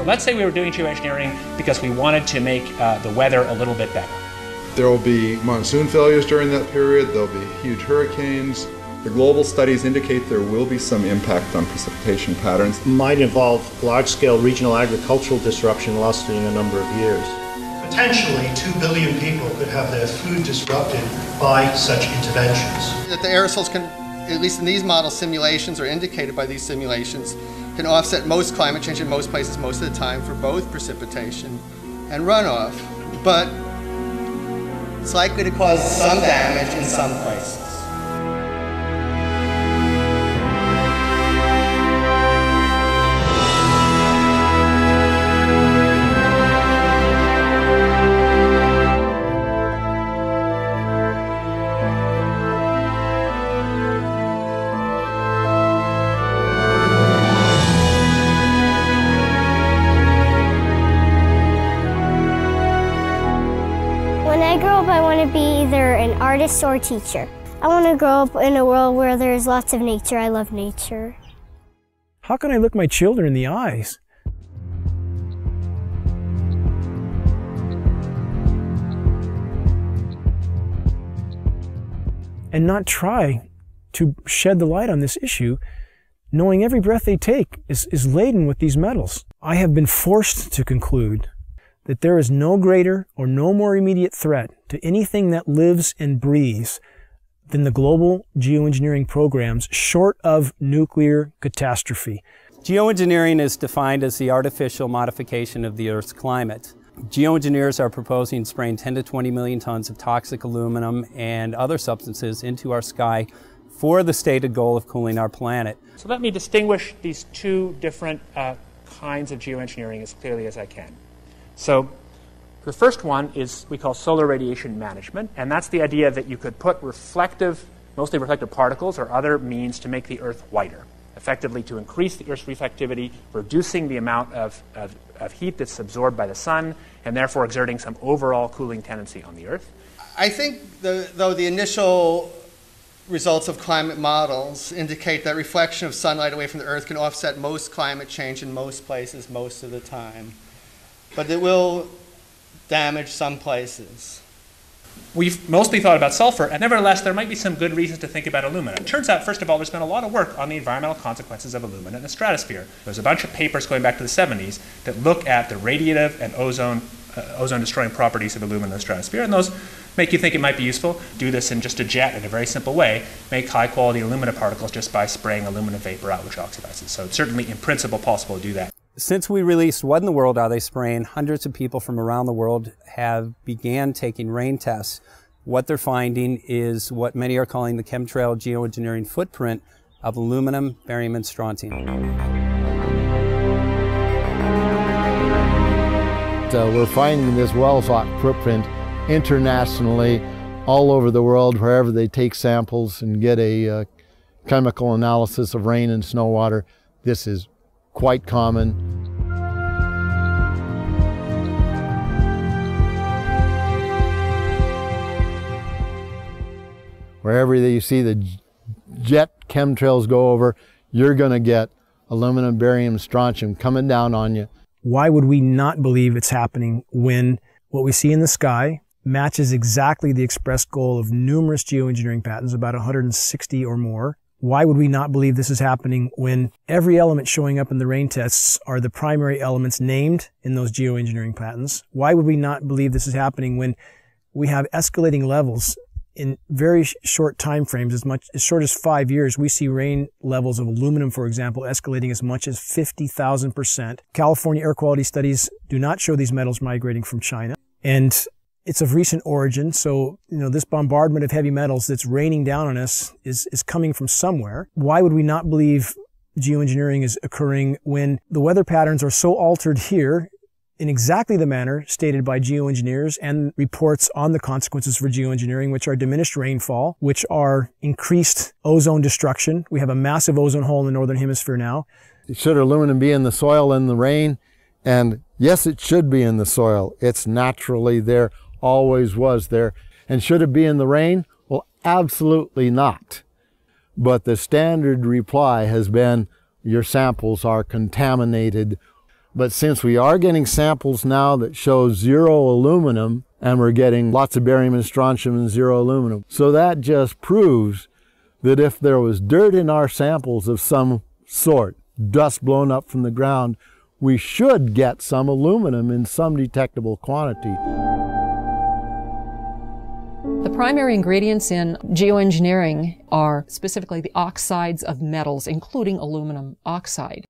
So let's say we were doing geoengineering because we wanted to make the weather a little bit better. There will be monsoon failures during that period, there will be huge hurricanes. The global studies indicate there will be some impact on precipitation patterns. It might involve large-scale regional agricultural disruption lasting a number of years. Potentially 2 billion people could have their food disrupted by such interventions. That the aerosols can, at least in these model simulations or indicated by these simulations, can offset most climate change in most places most of the time for both precipitation and runoff. But it's likely to cause some damage in some places. When I grow up, I want to be either an artist or a teacher. I want to grow up in a world where there's lots of nature. I love nature. How can I look my children in the eyes and not try to shed the light on this issue, knowing every breath they take is laden with these metals? I have been forced to conclude that there is no greater or no more immediate threat to anything that lives and breathes than the global geoengineering programs short of nuclear catastrophe. Geoengineering is defined as the artificial modification of the Earth's climate. Geoengineers are proposing spraying 10 to 20 million tons of toxic aluminum and other substances into our sky for the stated goal of cooling our planet. So let me distinguish these two different kinds of geoengineering as clearly as I can. So the first one is we call solar radiation management, and that's the idea that you could put mostly reflective particles or other means to make the Earth whiter, effectively to increase the Earth's reflectivity, reducing the amount of heat that's absorbed by the sun, and therefore exerting some overall cooling tendency on the Earth. I think, though, the initial results of climate models indicate that reflection of sunlight away from the Earth can offset most climate change in most places most of the time. But it will damage some places. We've mostly thought about sulfur, and nevertheless, there might be some good reasons to think about alumina. It turns out, first of all, there's been a lot of work on the environmental consequences of alumina in the stratosphere. There's a bunch of papers going back to the 70s that look at the radiative and ozone-destroying properties of alumina in the stratosphere, and those make you think it might be useful. Do this in just a jet in a very simple way. Make high-quality alumina particles just by spraying alumina vapor out, which oxidizes. So it's certainly, in principle, possible to do that. Since we released What in the World Are They Spraying?, hundreds of people from around the world have began taking rain tests. What they're finding is what many are calling the chemtrail geoengineering footprint of aluminum, barium, and strontium. We're finding this well-thought footprint internationally, all over the world, wherever they take samples and get a chemical analysis of rain and snow water. This is quite common. Wherever you see the jet chemtrails go over, you're going to get aluminum, barium, strontium coming down on you. Why would we not believe it's happening when what we see in the sky matches exactly the expressed goal of numerous geoengineering patents, about 160 or more? Why would we not believe this is happening when every element showing up in the rain tests are the primary elements named in those geoengineering patents? Why would we not believe this is happening when we have escalating levels in very short time frames, as short as 5 years? We see rain levels of aluminum, for example, escalating as much as 50,000%. California air quality studies do not show these metals migrating from China. And it's of recent origin, so this bombardment of heavy metals that's raining down on us is coming from somewhere. Why would we not believe geoengineering is occurring when the weather patterns are so altered here in exactly the manner stated by geoengineers and reports on the consequences for geoengineering, which are diminished rainfall, which are increased ozone destruction? We have a massive ozone hole in the northern hemisphere now. Should aluminum be in the soil in the rain? And yes, it should be in the soil. It's naturally there. Always was there. And should it be in the rain? Well, absolutely not. But the standard reply has been your samples are contaminated But since we are getting samples now that show 0 aluminum, and we're getting lots of barium and strontium and 0 aluminum, so that just proves that if there was dirt in our samples of some sort, dust blown up from the ground, we should get some aluminum in some detectable quantity. The primary ingredients in geoengineering are specifically the oxides of metals, including aluminum oxide.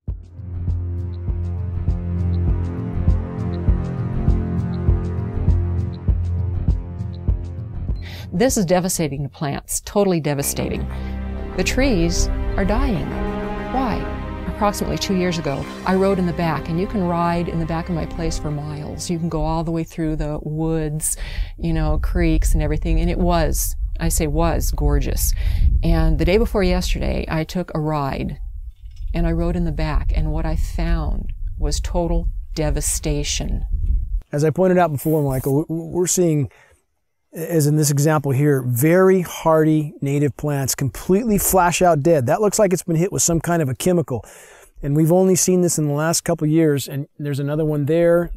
This is devastating to plants, totally devastating. The trees are dying. Why? Approximately 2 years ago, I rode in the back, and you can ride in the back of my place for miles. You can go all the way through the woods, you know, creeks and everything, and it was, I say was, gorgeous. And the day before yesterday, I took a ride, and I rode in the back, and what I found was total devastation. As I pointed out before, Michael, we're seeing, as in this example here, very hardy native plants completely flash out dead. That looks like it's been hit with some kind of a chemical. And we've only seen this in the last couple of years. And there's another one there,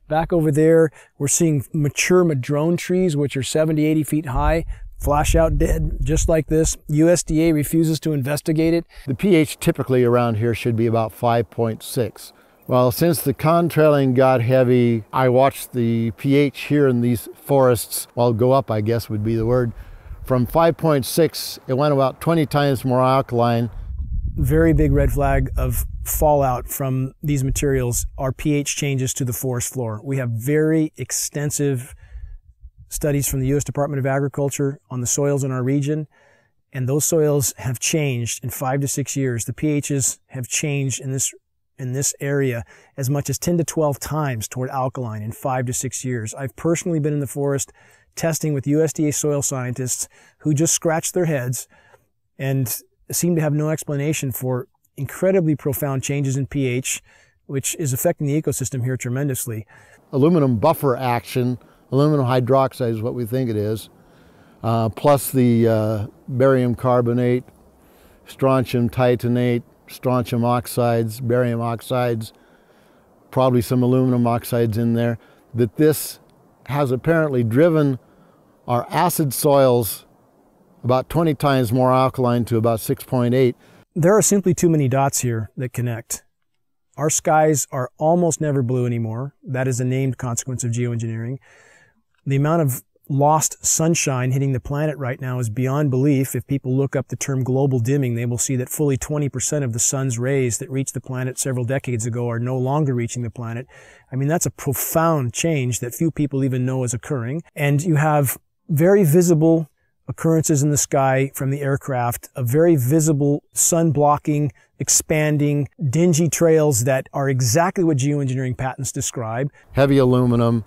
back over there. We're seeing mature madrone trees, which are 70, 80 feet high, flash out dead, just like this. USDA refuses to investigate it. The pH typically around here should be about 5.6. Well, since the contrailing got heavy, I watched the pH here in these forests, well, go up, I guess would be the word. From 5.6, it went about 20 times more alkaline. Very big red flag of fallout from these materials are pH changes to the forest floor. We have very extensive studies from the U.S. Department of Agriculture on the soils in our region, and those soils have changed in 5 to 6 years. The pHs have changed in this area as much as 10 to 12 times toward alkaline in 5 to 6 years. I've personally been in the forest testing with USDA soil scientists who just scratch their heads and seem to have no explanation for incredibly profound changes in pH, which is affecting the ecosystem here tremendously. Aluminum buffer action, aluminum hydroxide is what we think it is, plus the barium carbonate, strontium titanate, strontium oxides, barium oxides, probably some aluminum oxides in there, that this has apparently driven our acid soils about 20 times more alkaline to about 6.8. There are simply too many dots here that connect. Our skies are almost never blue anymore. That is a named consequence of geoengineering. The amount of lost sunshine hitting the planet right now is beyond belief. If people look up the term global dimming, they will see that fully 20% of the sun's rays that reached the planet several decades ago are no longer reaching the planet. I mean, that's a profound change that few people even know is occurring. And you have very visible occurrences in the sky from the aircraft, a very visible sun-blocking, expanding, dingy trails that are exactly what geoengineering patents describe. Heavy aluminum,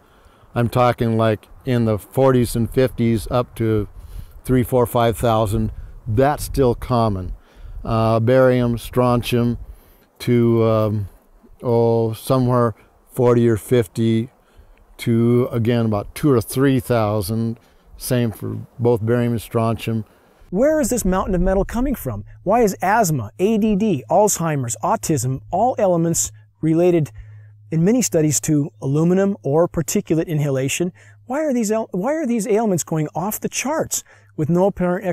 I'm talking like in the 40s and 50s up to 3,000, 4,000, 5,000. That's still common. Barium, strontium to somewhere 40 or 50 to, again, about 2,000 or 3,000. Same for both barium and strontium. Where is this mountain of metal coming from? Why is asthma, ADD, Alzheimer's, autism, all elements related in many studies to aluminum or particulate inhalation? Why are these ailments going off the charts with no apparent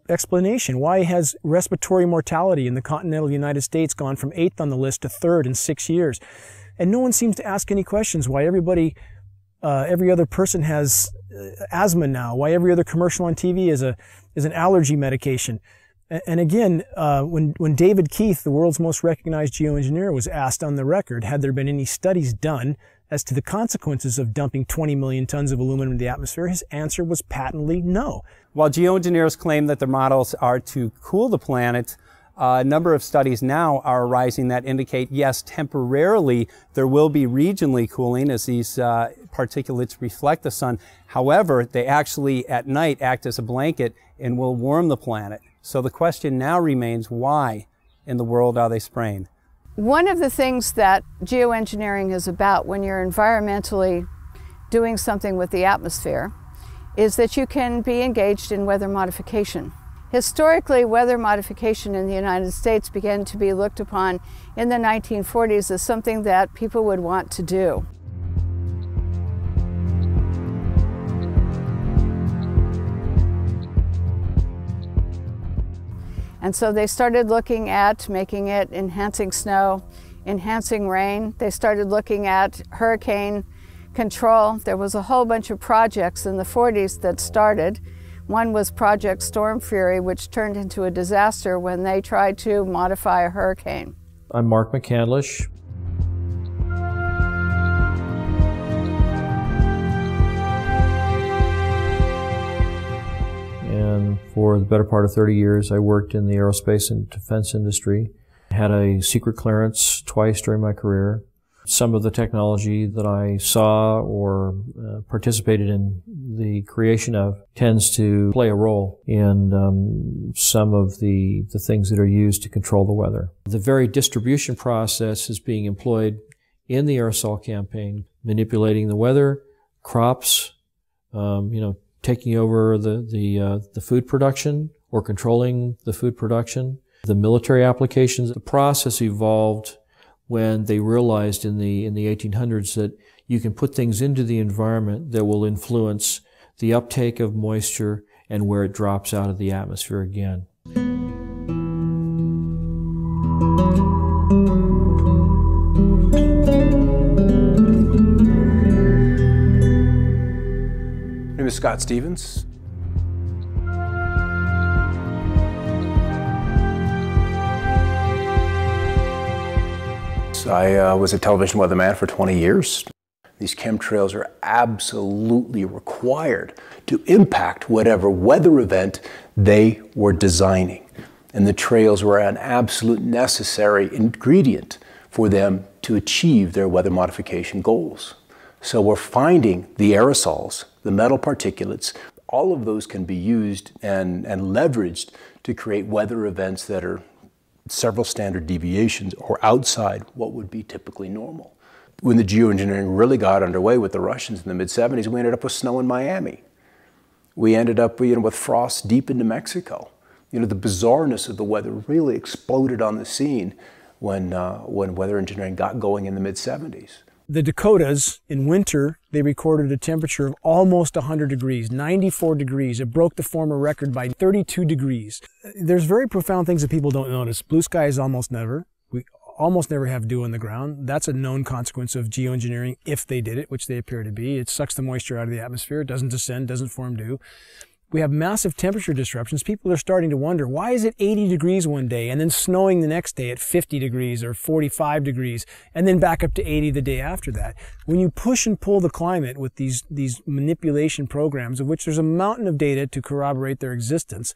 explanation? Why has respiratory mortality in the continental United States gone from 8th on the list to 3rd in 6 years? And no one seems to ask any questions. Why every other person has asthma now? Why every other commercial on TV is an allergy medication? And again, when David Keith, the world's most recognized geoengineer, was asked on the record, had there been any studies done as to the consequences of dumping 20 million tons of aluminum in the atmosphere, his answer was patently no. While geoengineers claim that their models are to cool the planet, a number of studies now are arising that indicate, yes, temporarily there will be regionally cooling as these particulates reflect the sun. However, they actually at night act as a blanket and will warm the planet. So the question now remains, why in the world are they spraying? One of the things that geoengineering is about when you're environmentally doing something with the atmosphere is that you can be engaged in weather modification. Historically, weather modification in the United States began to be looked upon in the 1940s as something that people would want to do. And so they started looking at making it enhancing snow, enhancing rain. They started looking at hurricane control. There was a whole bunch of projects in the 40s that started. One was Project Storm Fury, which turned into a disaster when they tried to modify a hurricane. I'm Mark McCandlish. And for the better part of 30 years, I worked in the aerospace and defense industry. Had a secret clearance twice during my career. Some of the technology that I saw or participated in the creation of tends to play a role in some of the things that are used to control the weather. The very distribution process is being employed in the aerosol campaign, manipulating the weather, crops, taking over the food production or controlling the food production. The military applications, the process evolved when they realized in the 1800s that you can put things into the environment that will influence the uptake of moisture and where it drops out of the atmosphere again. My name is Scott Stevens. I was a television weatherman for 20 years. These chemtrails are absolutely required to impact whatever weather event they were designing. And the trails were an absolute necessary ingredient for them to achieve their weather modification goals. So we're finding the aerosols, the metal particulates, all of those can be used and leveraged to create weather events that are several standard deviations or outside what would be typically normal. When the geoengineering really got underway with the Russians in the mid-70s, we ended up with snow in Miami. We ended up with frost deep into Mexico. The bizarreness of the weather really exploded on the scene when weather engineering got going in the mid-70s. The Dakotas, in winter, they recorded a temperature of almost 100 degrees, 94 degrees. It broke the former record by 32 degrees. There's very profound things that people don't notice. Blue skies almost never. We almost never have dew on the ground. That's a known consequence of geoengineering if they did it, which they appear to be. It sucks the moisture out of the atmosphere. It doesn't descend, doesn't form dew. We have massive temperature disruptions. People are starting to wonder, why is it 80 degrees one day and then snowing the next day at 50 degrees or 45 degrees and then back up to 80 the day after that? When you push and pull the climate with these manipulation programs, of which there's a mountain of data to corroborate their existence,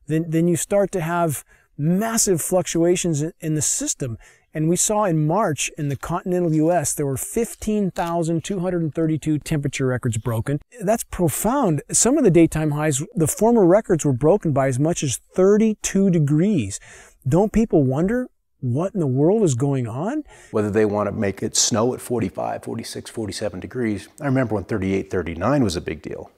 then you start to have massive fluctuations in the system. And we saw in March in the continental U.S. there were 15,232 temperature records broken. That's profound. Some of the daytime highs, the former records were broken by as much as 32 degrees. Don't people wonder what in the world is going on? Whether they want to make it snow at 45, 46, 47 degrees. I remember when 38, 39 was a big deal.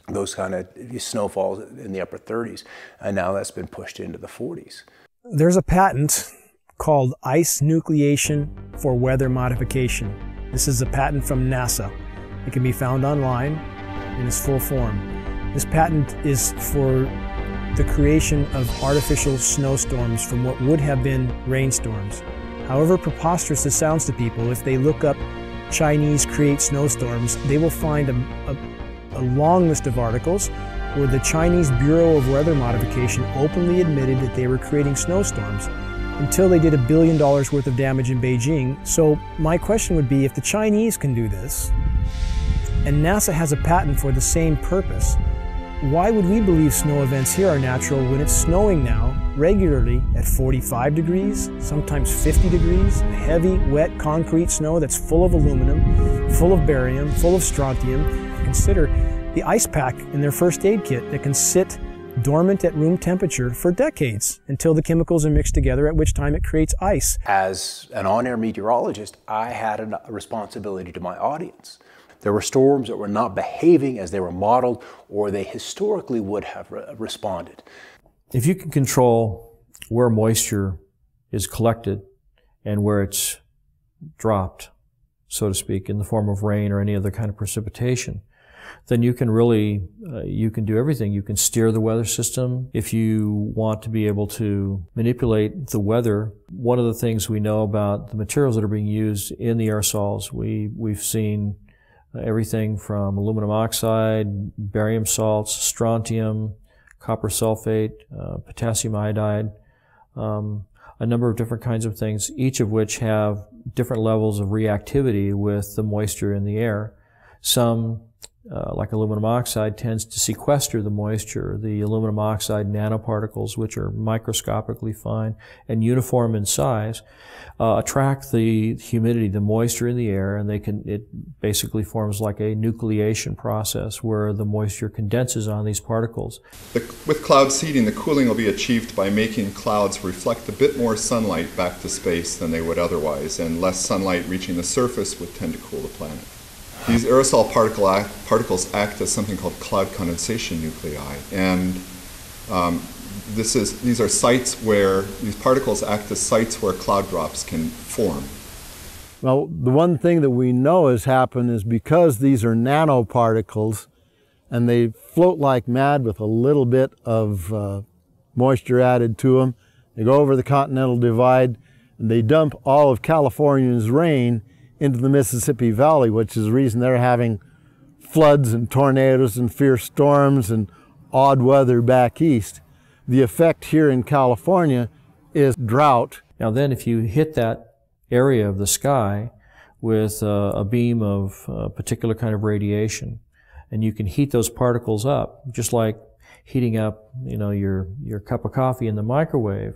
Those kind of snowfalls in the upper 30s. And now that's been pushed into the 40s. There's a patent called ice nucleation for weather modification. This is a patent from NASA. It can be found online in its full form. This patent is for the creation of artificial snowstorms from what would have been rainstorms. However preposterous this sounds to people, if they look up Chinese create snowstorms, they will find a long list of articles where the Chinese Bureau of Weather Modification openly admitted that they were creating snowstorms until they did $1 billion worth of damage in Beijing. So my question would be, if the Chinese can do this, and NASA has a patent for the same purpose, why would we believe snow events here are natural when it's snowing now regularly at 45 degrees, sometimes 50 degrees, heavy, wet, concrete snow that's full of aluminum, full of barium, full of strontium? Consider the ice pack in their first aid kit that can sit dormant at room temperature for decades until the chemicals are mixed together, at which time it creates ice. As an on-air meteorologist, I had a responsibility to my audience. There were storms that were not behaving as they were modeled or they historically would have responded. If you can control where moisture is collected and where it's dropped, so to speak, in the form of rain or any other kind of precipitation, then you can really, you can do everything. You can steer the weather system. If you want to be able to manipulate the weather, one of the things we know about the materials that are being used in the aerosols, we've seen everything from aluminum oxide, barium salts, strontium, copper sulfate, potassium iodide, a number of different kinds of things, each of which have different levels of reactivity with the moisture in the air. Some, like aluminum oxide, tends to sequester the moisture. The aluminum oxide nanoparticles, which are microscopically fine and uniform in size, attract the humidity, the moisture in the air, and it basically forms like a nucleation process where the moisture condenses on these particles. With cloud seeding, the cooling will be achieved by making clouds reflect a bit more sunlight back to space than they would otherwise, and less sunlight reaching the surface would tend to cool the planet. These aerosol particles act as something called cloud condensation nuclei, and these are sites where these particles act as sites where cloud drops can form. Well, the one thing that we know has happened is because these are nanoparticles and they float like mad with a little bit of moisture added to them, they go over the Continental Divide and they dump all of California's rain into the Mississippi Valley, which is the reason they're having floods and tornadoes and fierce storms and odd weather back east. The effect here in California is drought. Now then, if you hit that area of the sky with a beam of a particular kind of radiation, and you can heat those particles up, just like heating up, your cup of coffee in the microwave,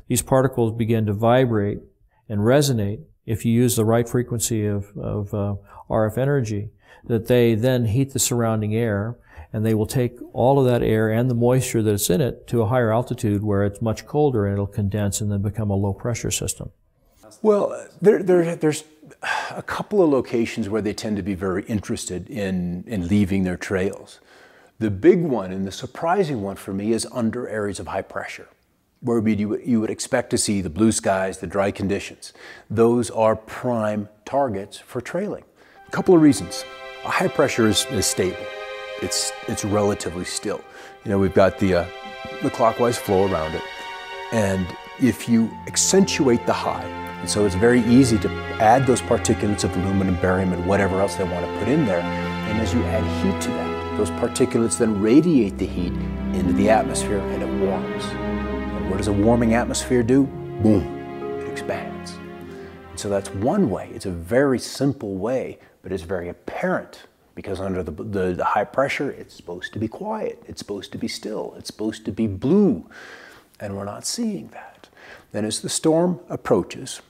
these particles begin to vibrate and resonate if you use the right frequency of RF energy, that they then heat the surrounding air, and they will take all of that air and the moisture that's in it to a higher altitude where it's much colder, and it'll condense and then become a low pressure system. Well, there's a couple of locations where they tend to be very interested in leaving their trails. The big one and the surprising one for me is under areas of high pressure, where you would expect to see the blue skies, the dry conditions. Those are prime targets for trailing. A couple of reasons. High pressure is stable. It's relatively still. We've got the clockwise flow around it. And if you accentuate the high, and so it's very easy to add those particulates of aluminum, barium, and whatever else they want to put in there. And as you add heat to that, those particulates then radiate the heat into the atmosphere and it warms. What does a warming atmosphere do? Boom, it expands. And so that's one way. It's a very simple way, but it's very apparent because under the high pressure, it's supposed to be quiet. It's supposed to be still. It's supposed to be blue. And we're not seeing that. Then as the storm approaches,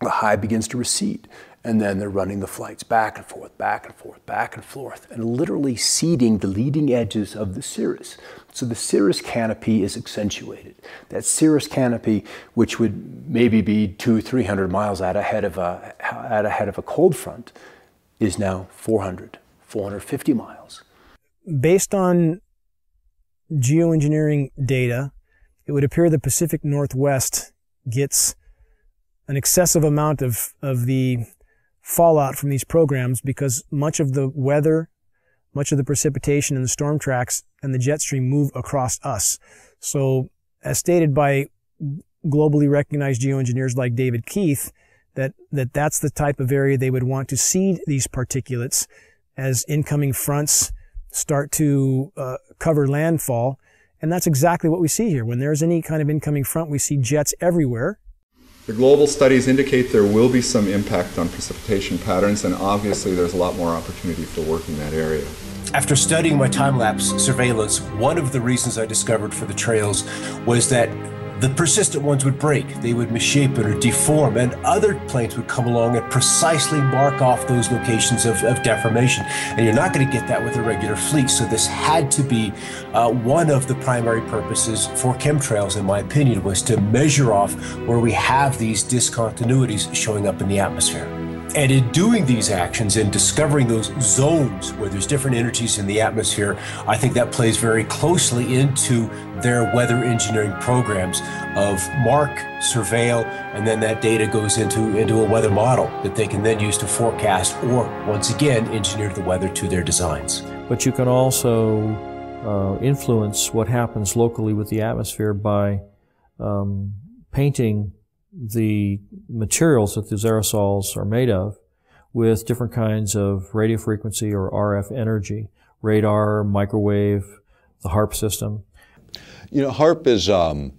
the high begins to recede. And then they're running the flights back and forth, back and forth, back and forth, and literally seeding the leading edges of the cirrus. So the cirrus canopy is accentuated. That cirrus canopy, which would maybe be 200-300 miles out ahead of a cold front, is now 450 miles. Based on geoengineering data, it would appear the Pacific Northwest gets an excessive amount of the fallout from these programs because much of the weather, much of the precipitation and the storm tracks and the jet stream move across us. So as stated by globally recognized geoengineers like David Keith, that's the type of area they would want to seed these particulates as incoming fronts start to cover landfall. And that's exactly what we see here. When there's any kind of incoming front, we see jets everywhere. The global studies indicate there will be some impact on precipitation patterns, and obviously there's a lot more opportunity for work in that area. After studying my time-lapse surveillance, one of the reasons I discovered for the trails was that the persistent ones would break, they would misshapen or deform, and other planes would come along and precisely mark off those locations of deformation. And you're not going to get that with a regular fleet, so this had to be one of the primary purposes for chemtrails, in my opinion, was to measure off where we have these discontinuities showing up in the atmosphere. And in doing these actions and discovering those zones where there's different energies in the atmosphere, I think that plays very closely into their weather engineering programs of mark, surveil, and then that data goes into a weather model that they can then use to forecast or, once again, engineer the weather to their designs. But you can also influence what happens locally with the atmosphere by painting the materials that those aerosols are made of with different kinds of radio frequency or RF energy, radar, microwave, the H.A.A.R.P system. You know, H.A.A.R.P is an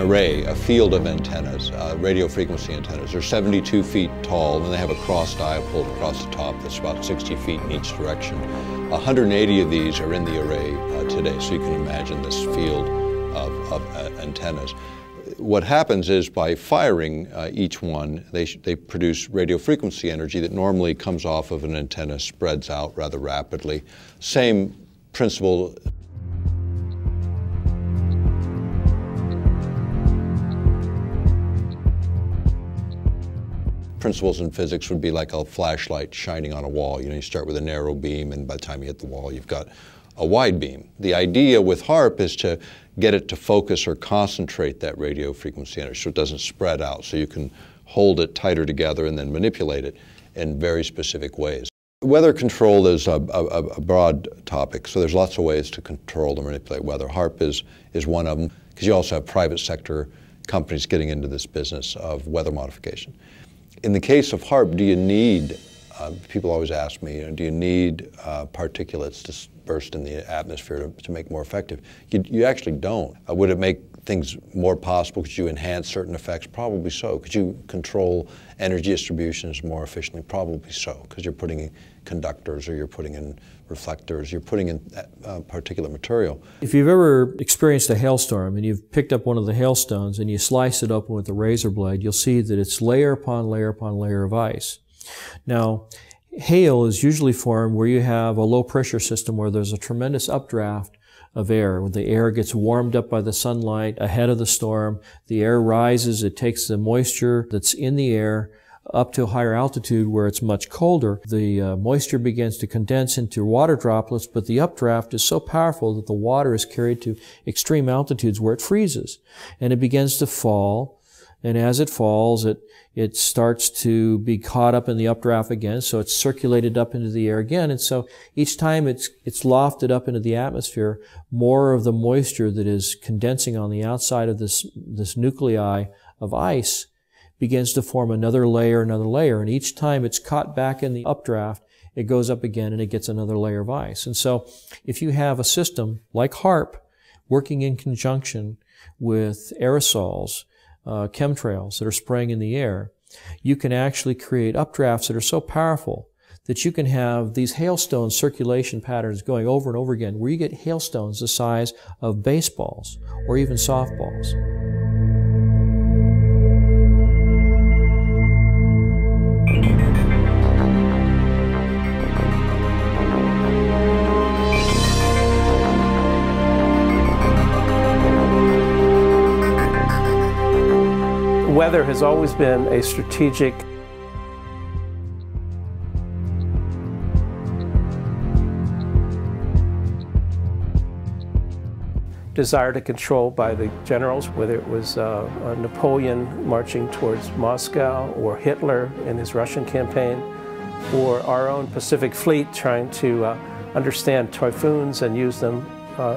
array, a field of antennas, radio frequency antennas. They're 72 feet tall, and they have a cross dipole across the top that's about 60 feet in each direction. 180 of these are in the array today, so you can imagine this field of antennas. What happens is by firing each one, they produce radio frequency energy that normally comes off of an antenna, spreads out rather rapidly. Same principle. Principles in physics would be like a flashlight shining on a wall. You know, you start with a narrow beam, and by the time you hit the wall, you've got a wide beam. The idea with H.A.A.R.P is to get it to focus or concentrate that radio frequency energy so it doesn't spread out, so you can hold it tighter together and then manipulate it in very specific ways. Weather control is a broad topic, so there's lots of ways to control and manipulate weather. H.A.A.R.P is one of them, because you also have private sector companies getting into this business of weather modification. In the case of H.A.A.R.P, do you need, people always ask me, do you need particulates dispersed in the atmosphere to make more effective? You actually don't. Would it make things more possible? Could you enhance certain effects? Probably so. Could you control energy distributions more efficiently? Probably so, because you're putting in conductors, or you're putting in reflectors, you're putting in particulate material. If you've ever experienced a hailstorm and you've picked up one of the hailstones and you slice it open with a razor blade, you'll see that it's layer upon layer upon layer of ice. Now, hail is usually formed where you have a low pressure system where there's a tremendous updraft of air. When the air gets warmed up by the sunlight ahead of the storm, the air rises, it takes the moisture that's in the air up to a higher altitude where it's much colder. The moisture begins to condense into water droplets, but the updraft is so powerful that the water is carried to extreme altitudes where it freezes. And it begins to fall, and as it falls, it starts to be caught up in the updraft again, so it's circulated up into the air again, and so each time it's lofted up into the atmosphere, more of the moisture that is condensing on the outside of this nuclei of ice begins to form another layer, and each time it's caught back in the updraft, it goes up again and it gets another layer of ice. And so if you have a system like H.A.A.R.P working in conjunction with aerosols, chemtrails that are spraying in the air, you can actually create updrafts that are so powerful that you can have these hailstone circulation patterns going over and over again, where you get hailstones the size of baseballs or even softballs. Weather has always been a strategic desire to control by the generals, whether it was Napoleon marching towards Moscow, or Hitler in his Russian campaign, or our own Pacific Fleet trying to understand typhoons and use them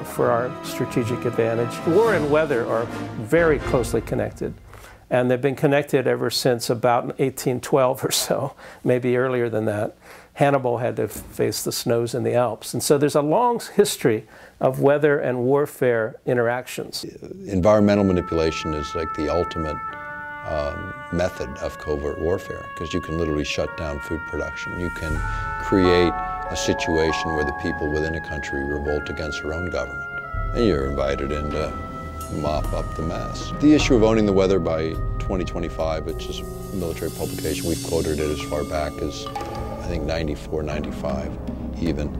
for our strategic advantage. War and weather are very closely connected. And they've been connected ever since about 1812 or so, maybe earlier than that. Hannibal had to face the snows in the Alps. And so there's a long history of weather and warfare interactions. Environmental manipulation is like the ultimate method of covert warfare, because you can literally shut down food production. You can create a situation where the people within a country revolt against their own government, and you're invited in to mop up the mess. The issue of owning the weather by 2025, it's just a military publication. We've quoted it as far back as, I think, 94, 95 even.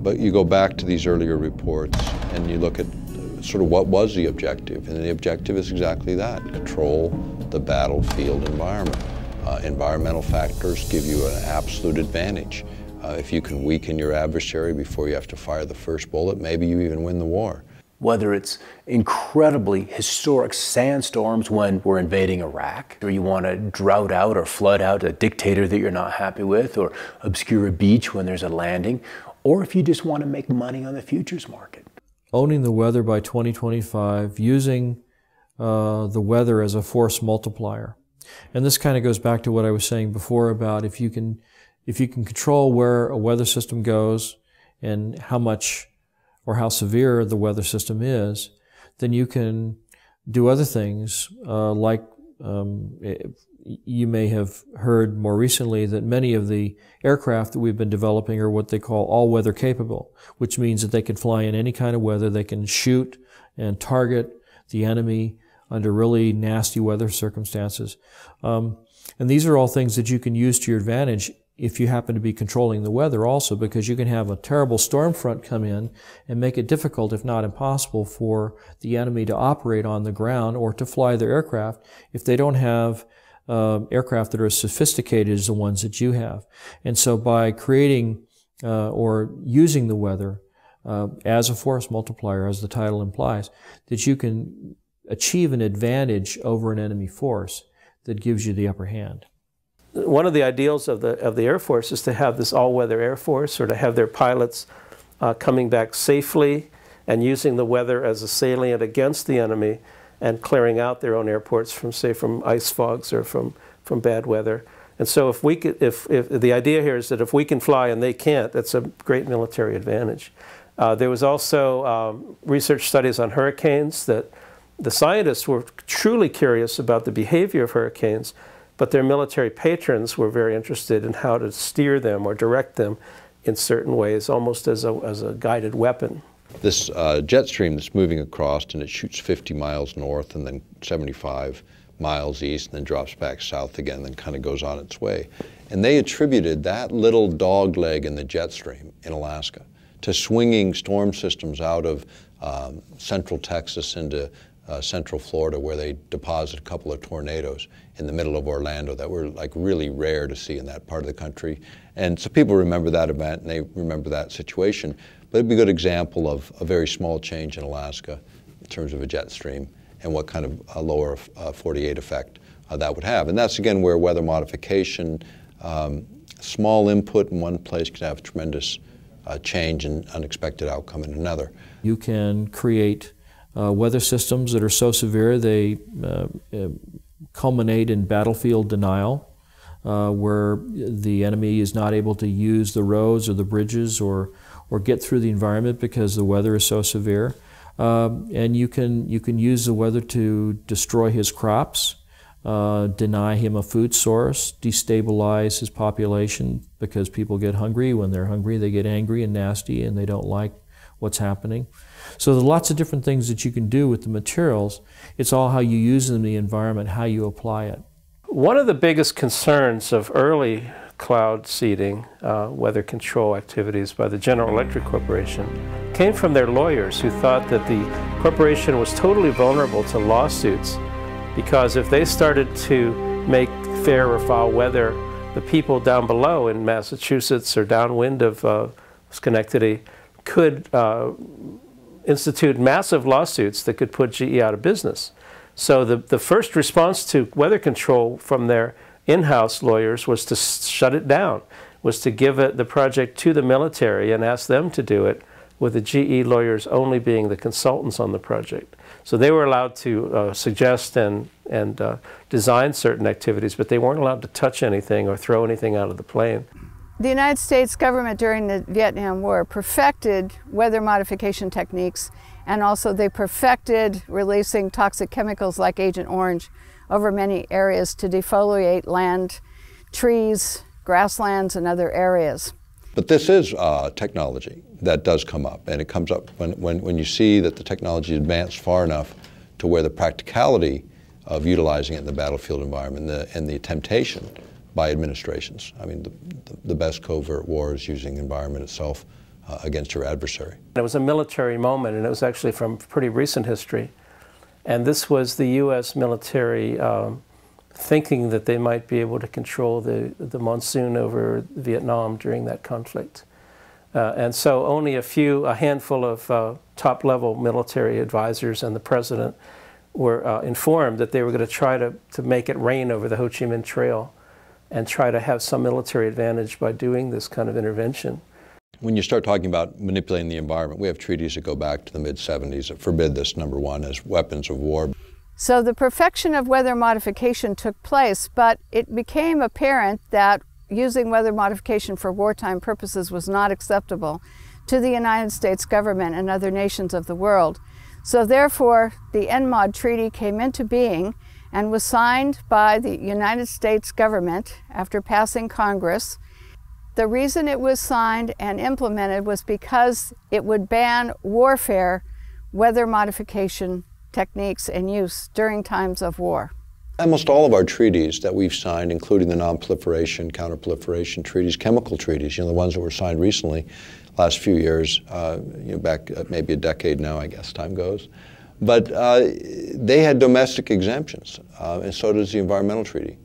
But you go back to these earlier reports and you look at sort of what was the objective, and the objective is exactly that: control the battlefield environment. Environmental factors give you an absolute advantage. If you can weaken your adversary before you have to fire the first bullet, maybe you even win the war. Whether it's incredibly historic sandstorms when we're invading Iraq, or you want to drought out or flood out a dictator that you're not happy with, or obscure a beach when there's a landing, or if you just want to make money on the futures market. Owning the weather by 2025, using the weather as a force multiplier. And this kind of goes back to what I was saying before about if you can control where a weather system goes and how much or how severe the weather system is, then you can do other things like you may have heard more recently that many of the aircraft that we've been developing are what they call all-weather capable, which means that they can fly in any kind of weather. They can shoot and target the enemy under really nasty weather circumstances. And these are all things that you can use to your advantage if you happen to be controlling the weather also, because you can have a terrible storm front come in and make it difficult, if not impossible, for the enemy to operate on the ground or to fly their aircraft if they don't have aircraft that are as sophisticated as the ones that you have. And so by creating or using the weather as a force multiplier, as the title implies, that you can achieve an advantage over an enemy force that gives you the upper hand. One of the ideals of the Air Force is to have this all-weather Air Force, or to have their pilots coming back safely and using the weather as a salient against the enemy and clearing out their own airports from, say, from ice fogs or from bad weather. And so if the idea here is that if we can fly and they can't, that's a great military advantage. There was also research studies on hurricanes that the scientists were truly curious about the behavior of hurricanes, but their military patrons were very interested in how to steer them or direct them in certain ways, almost as a guided weapon. This jet stream that's moving across, and it shoots 50 miles north and then 75 miles east and then drops back south again and then kind of goes on its way. And they attributed that little dog leg in the jet stream in Alaska to swinging storm systems out of central Texas into central Florida, where they deposited a couple of tornadoes in the middle of Orlando that were like really rare to see in that part of the country. And so people remember that event and they remember that situation. But it'd be a good example of a very small change in Alaska in terms of a jet stream and what kind of a lower 48 effect that would have. And that's again where weather modification, small input in one place can have tremendous change and unexpected outcome in another. You can create weather systems that are so severe they culminate in battlefield denial, where the enemy is not able to use the roads or the bridges or get through the environment because the weather is so severe. And you can use the weather to destroy his crops, deny him a food source, destabilize his population because people get hungry. When they're hungry, they get angry and nasty and they don't like what's happening. So there are lots of different things that you can do with the materials. It's all how you use them in the environment, how you apply it. One of the biggest concerns of early cloud seeding, weather control activities by the General Electric Corporation came from their lawyers, who thought that the corporation was totally vulnerable to lawsuits, because if they started to make fair or foul weather, the people down below in Massachusetts or downwind of Schenectady could institute massive lawsuits that could put GE out of business. So the first response to weather control from their in-house lawyers was to shut it down, was to give the project to the military and ask them to do it, with the GE lawyers only being the consultants on the project. So they were allowed to suggest and design certain activities, but they weren't allowed to touch anything or throw anything out of the plane. The United States government during the Vietnam War perfected weather modification techniques, and also they perfected releasing toxic chemicals like Agent Orange over many areas to defoliate land, trees, grasslands, and other areas. But this is technology that does come up, and it comes up when you see that the technology advanced far enough to where the practicality of utilizing it in the battlefield environment and the temptation by administrations. I mean, the best covert war is using the environment itself against your adversary. It was a military moment, and it was actually from pretty recent history. And this was the U.S. military thinking that they might be able to control the monsoon over Vietnam during that conflict. And so only a handful of top-level military advisors and the president were informed that they were going to try to make it rain over the Ho Chi Minh Trail and try to have some military advantage by doing this kind of intervention. When you start talking about manipulating the environment, we have treaties that go back to the mid-70s that forbid this, number one, as weapons of war. So the perfection of weather modification took place, but it became apparent that using weather modification for wartime purposes was not acceptable to the United States government and other nations of the world. So therefore, the NMOD Treaty came into being and was signed by the United States government after passing Congress. The reason it was signed and implemented was because it would ban warfare, weather modification techniques and use during times of war. Almost all of our treaties that we've signed, including the non-proliferation, counter-proliferation treaties, chemical treaties, the ones that were signed recently, last few years, back maybe a decade now, I guess time goes. But they had domestic exemptions, and so does the environmental treaty,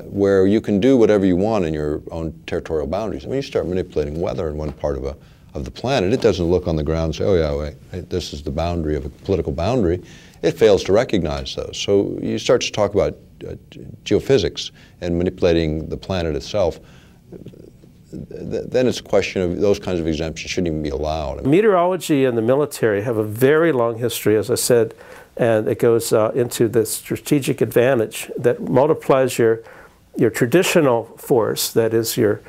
where you can do whatever you want in your own territorial boundaries. I mean, you start manipulating weather in one part of the planet, it doesn't look on the ground and say, oh yeah, wait, this is the boundary of a political boundary. It fails to recognize those. So you start to talk about geophysics and manipulating the planet itself, then it's a question of those kinds of exemptions shouldn't even be allowed. Meteorology and the military have a very long history, as I said, and it goes into the strategic advantage that multiplies your traditional force, that is your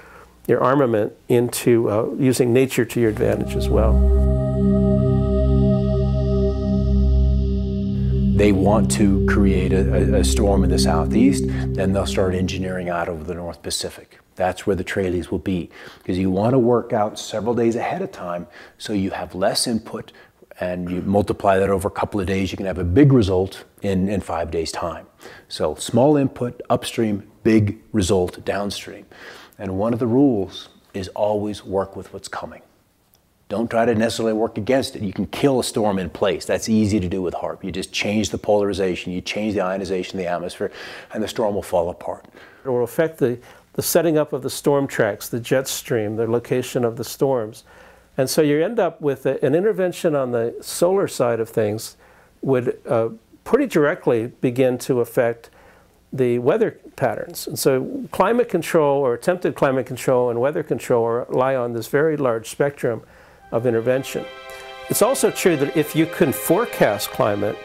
armament, into using nature to your advantage as well. They want to create a storm in the southeast, then they'll start engineering out over the North Pacific. That's where the trailies will be, because you want to work out several days ahead of time so you have less input, and you multiply that over a couple of days, you can have a big result in 5 days' time. So small input upstream, big result downstream. And one of the rules is always work with what's coming. Don't try to necessarily work against it. You can kill a storm in place. That's easy to do with HAARP. You just change the polarization, you change the ionization of the atmosphere, and the storm will fall apart. It will affect the setting up of the storm tracks, the jet stream, the location of the storms. And so you end up with an intervention on the solar side of things would pretty directly begin to affect the weather patterns. And so climate control, or attempted climate control, and weather control rely on this very large spectrum of intervention. It's also true that if you can forecast climate,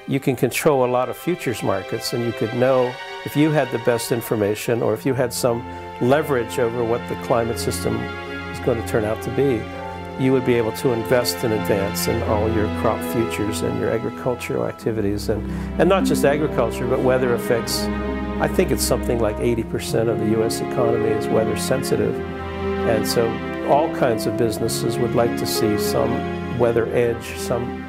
you can control a lot of futures markets, and you could know if you had the best information, or if you had some leverage over what the climate system is going to turn out to be, you would be able to invest in advance in all your crop futures and your agricultural activities, and not just agriculture, but weather effects. I think it's something like 80% of the US economy is weather sensitive, and so all kinds of businesses would like to see some weather edge, some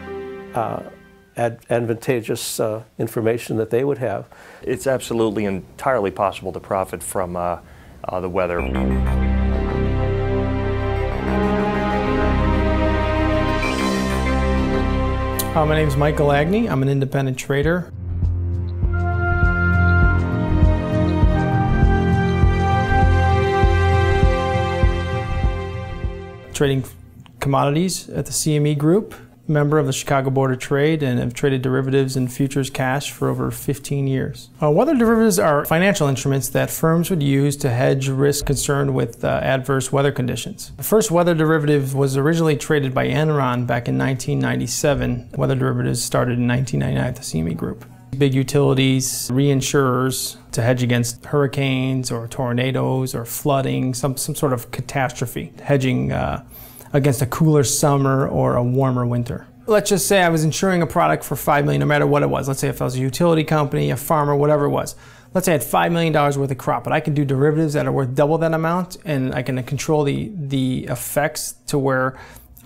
advantageous information that they would have. It's absolutely entirely possible to profit from the weather. My name is Michael Agney. I'm an independent trader. Trading commodities at the CME Group, member of the Chicago Board of Trade, and have traded derivatives and futures cash for over 15 years. Weather derivatives are financial instruments that firms would use to hedge risk concerned with adverse weather conditions. The first weather derivative was originally traded by Enron back in 1997. Weather derivatives started in 1999 at the CME Group. Big utilities, reinsurers to hedge against hurricanes or tornadoes or flooding, some sort of catastrophe, hedging against a cooler summer or a warmer winter. Let's just say I was insuring a product for $5 million, no matter what it was. Let's say if I was a utility company, a farmer, whatever it was. Let's say I had $5 million worth of crop, but I can do derivatives that are worth double that amount, and I can control the effects to where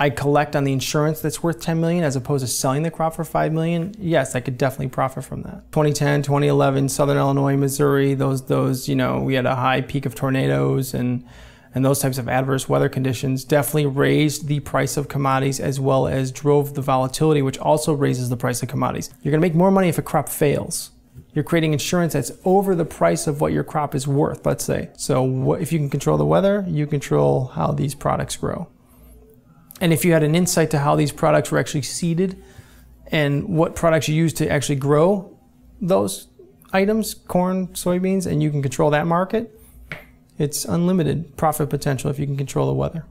I collect on the insurance that's worth $10 million as opposed to selling the crop for $5 million. Yes, I could definitely profit from that. 2010, 2011, Southern Illinois, Missouri, those we had a high peak of tornadoes and those types of adverse weather conditions definitely raised the price of commodities as well as drove the volatility, which also raises the price of commodities. You're going to make more money if a crop fails. You're creating insurance that's over the price of what your crop is worth, let's say. So if you can control the weather, you control how these products grow. And if you had an insight to how these products were actually seeded and what products you use to actually grow those items, corn, soybeans, and you can control that market, it's unlimited profit potential if you can control the weather.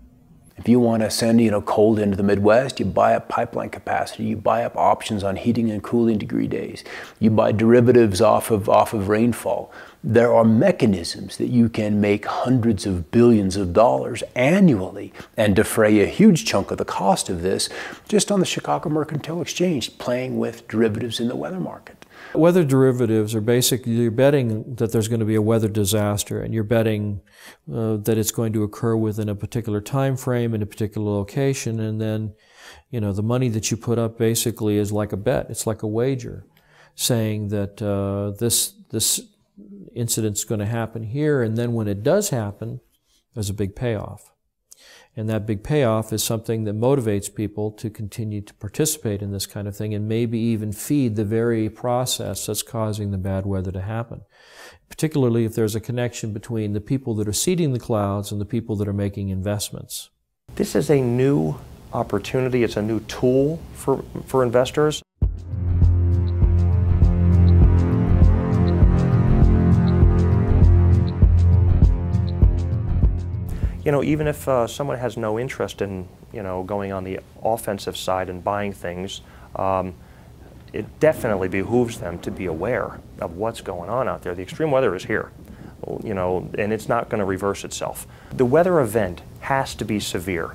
If you want to send, cold into the Midwest, you buy up pipeline capacity, you buy up options on heating and cooling degree days, you buy derivatives off of rainfall. There are mechanisms that you can make hundreds of billions of dollars annually and defray a huge chunk of the cost of this just on the Chicago Mercantile Exchange, playing with derivatives in the weather market. Weather derivatives are basically, you're betting that there's going to be a weather disaster, and you're betting that it's going to occur within a particular time frame in a particular location, and then, the money that you put up basically is like a bet. It's like a wager, saying that this incident's going to happen here, and then when it does happen, there's a big payoff. And that big payoff is something that motivates people to continue to participate in this kind of thing and maybe even feed the very process that's causing the bad weather to happen. Particularly if there's a connection between the people that are seeding the clouds and the people that are making investments. This is a new opportunity. It's a new tool for investors. Even if someone has no interest in, going on the offensive side and buying things, it definitely behooves them to be aware of what's going on out there. The extreme weather is here, and it's not going to reverse itself. The weather event has to be severe.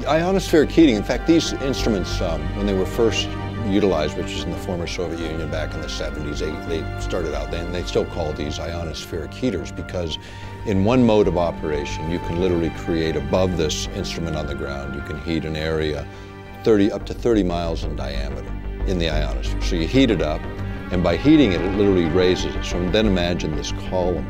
Ionospheric heating, in fact, these instruments, when they were first utilized, which is in the former Soviet Union back in the 70s, they started out, and they still call these ionospheric heaters, because in one mode of operation, you can literally create above this instrument on the ground, you can heat an area up to 30 miles in diameter in the ionosphere. So you heat it up, and by heating it, it literally raises it. So then imagine this column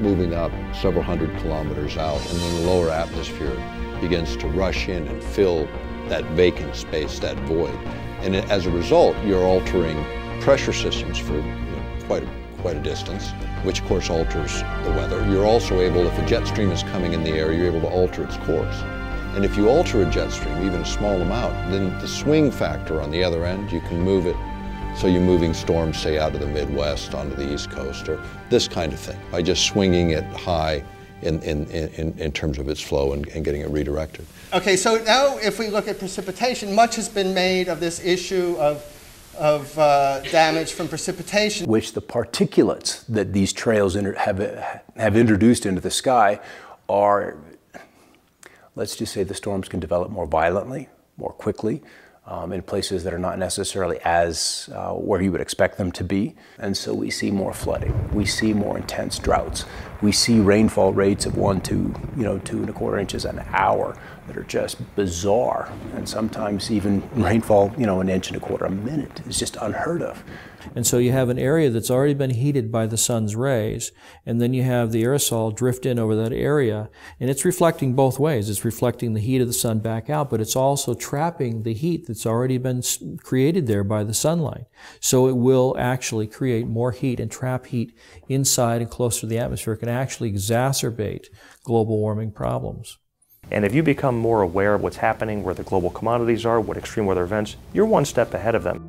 moving up several hundred kilometers out, and then the lower atmosphere begins to rush in and fill that vacant space, that void. And as a result, you're altering pressure systems for quite a distance, which of course alters the weather. You're also able, if a jet stream is coming in the air, you're able to alter its course. And if you alter a jet stream, even a small amount, then the swing factor on the other end, you can move it so you're moving storms, say, out of the Midwest onto the East Coast, or this kind of thing, by just swinging it high in terms of its flow and getting it redirected. Okay, so now if we look at precipitation, much has been made of this issue of damage from precipitation. Which the particulates that these trails have introduced into the sky are, let's just say the storms can develop more violently, more quickly, in places that are not necessarily as where you would expect them to be. And so we see more flooding, we see more intense droughts, we see rainfall rates of 1 to 2¼ inches an hour that are just bizarre, and sometimes even rainfall, 1 inch and 1/4 a minute is just unheard of. And so you have an area that's already been heated by the sun's rays, and then you have the aerosol drift in over that area, and it's reflecting both ways. It's reflecting the heat of the sun back out, but it's also trapping the heat that's already been created there by the sunlight. So it will actually create more heat and trap heat inside and closer to the atmosphere. It can actually exacerbate global warming problems. And if you become more aware of what's happening, where the global commodities are, what extreme weather events, you're one step ahead of them.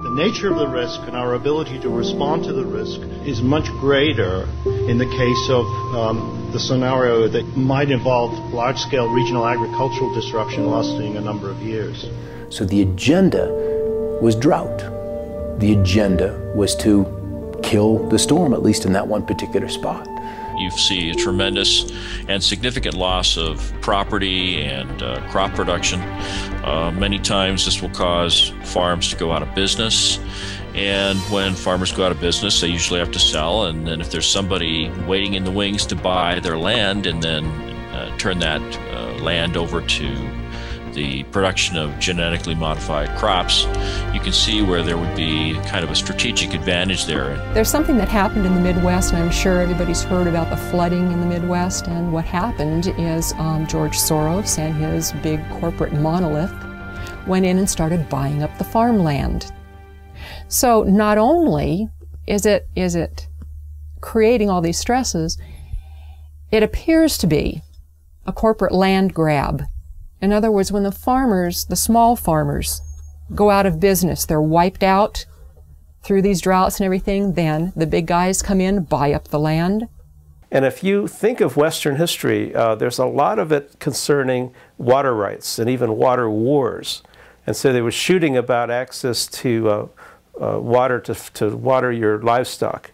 The nature of the risk and our ability to respond to the risk is much greater in the case of the scenario that might involve large-scale regional agricultural disruption lasting a number of years. So the agenda was drought. The agenda was to kill the storm, at least in that one particular spot. You see a tremendous and significant loss of property and crop production. Many times this will cause farms to go out of business. And when farmers go out of business, they usually have to sell. And then if there's somebody waiting in the wings to buy their land and then turn that land over to the production of genetically modified crops, you can see where there would be kind of a strategic advantage there. There's something that happened in the Midwest, and I'm sure everybody's heard about the flooding in the Midwest. And what happened is George Soros and his big corporate monolith went in and started buying up the farmland. So not only is it creating all these stresses, it appears to be a corporate land grab. In other words, when the farmers, the small farmers, go out of business, they're wiped out through these droughts and everything, then the big guys come in, buy up the land. And if you think of Western history, there's a lot of it concerning water rights and even water wars. And so they were shooting about access to water to water your livestock.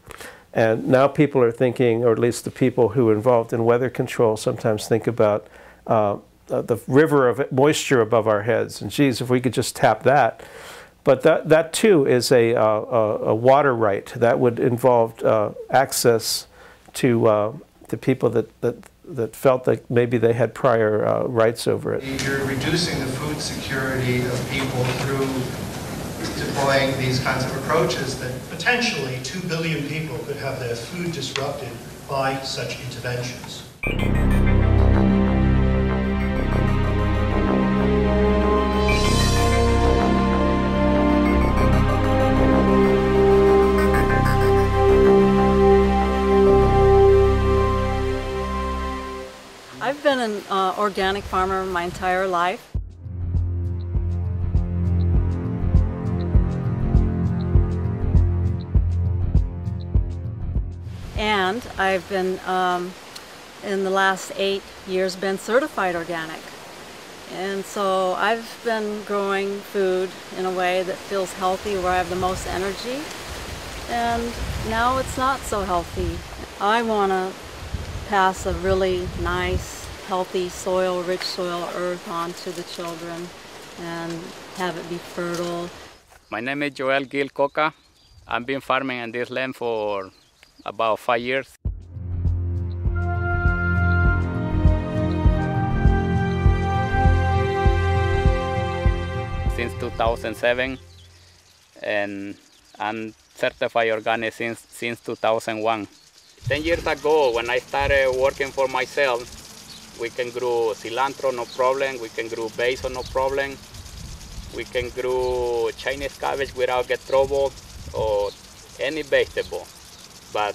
And now people are thinking, or at least the people who are involved in weather control sometimes think about the river of moisture above our heads. And geez, if we could just tap that. But that too is a water right that would involve access to the people that felt that maybe they had prior rights over it. You're reducing the food security of people through deploying these kinds of approaches that Potentially 2 billion people could have their food disrupted by such interventions. I've been an organic farmer my entire life. And I've been, in the last 8 years, been certified organic. And so I've been growing food in a way that feels healthy, where I have the most energy. And now it's not so healthy. I want to pass a really nice, healthy soil, rich soil, earth on to the children and have it be fertile. My name is Joel Gil Coca. I've been farming in this land for about 5 years. Since 2007, and I'm certified organic since 2001. 10 years ago, when I started working for myself, we can grow cilantro, no problem. We can grow basil, no problem. We can grow Chinese cabbage without get trouble, or any vegetable. But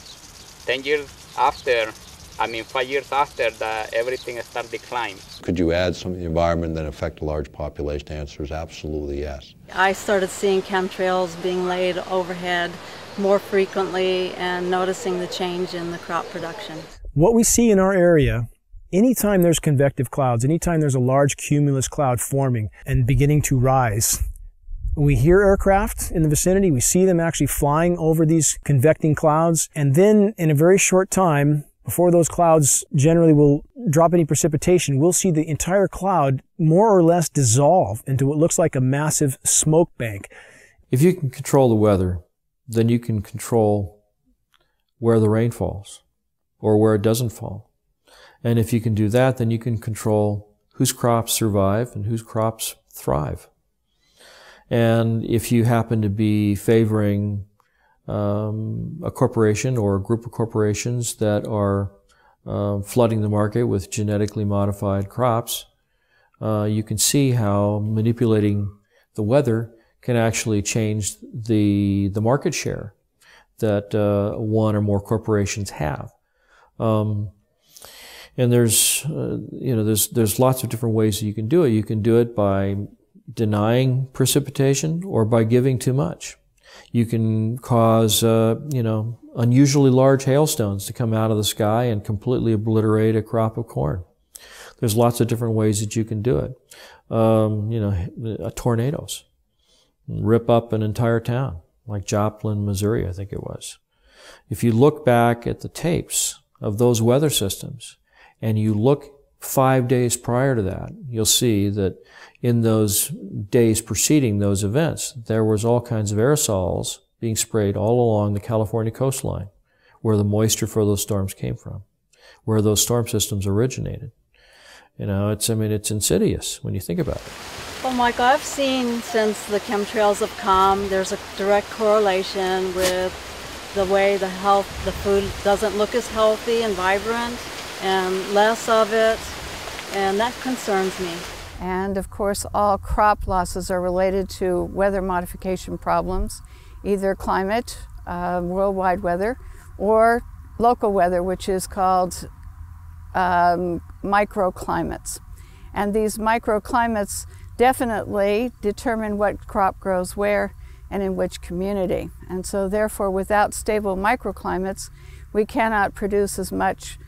10 years after, 5 years after, that everything started declining. Could you add something to the environment that affect a large population? The answer is absolutely yes. I started seeing chemtrails being laid overhead more frequently and noticing the change in the crop production. What we see in our area, anytime there's convective clouds, anytime there's a large cumulus cloud forming and beginning to rise, we hear aircraft in the vicinity, we see them actually flying over these convecting clouds, and then in a very short time, before those clouds generally will drop any precipitation, we'll see the entire cloud more or less dissolve into what looks like a massive smoke bank. If you can control the weather, then you can control where the rain falls or where it doesn't fall. And if you can do that, then you can control whose crops survive and whose crops thrive. And if you happen to be favoring a corporation or a group of corporations that are flooding the market with genetically modified crops, you can see how manipulating the weather can actually change the market share that one or more corporations have. And there's lots of different ways that you can do it. You can do it by denying precipitation or by giving too much. You can cause, unusually large hailstones to come out of the sky and completely obliterate a crop of corn. There's lots of different ways that you can do it. Tornadoes rip up an entire town, like Joplin, Missouri, I think it was. If you look back at the tapes of those weather systems and you look 5 days prior to that, you'll see that in those days preceding those events, there was all kinds of aerosols being sprayed all along the California coastline, where the moisture for those storms came from, where those storm systems originated. You know, it's insidious when you think about it. Well, Mike, I've seen since the chemtrails have come, there's a direct correlation with the way the food doesn't look as healthy and vibrant, and less of it, and that concerns me. And of course, all crop losses are related to weather modification problems, either climate, worldwide weather, or local weather, which is called microclimates. And these microclimates definitely determine what crop grows where and in which community. And so therefore, without stable microclimates, we cannot produce as much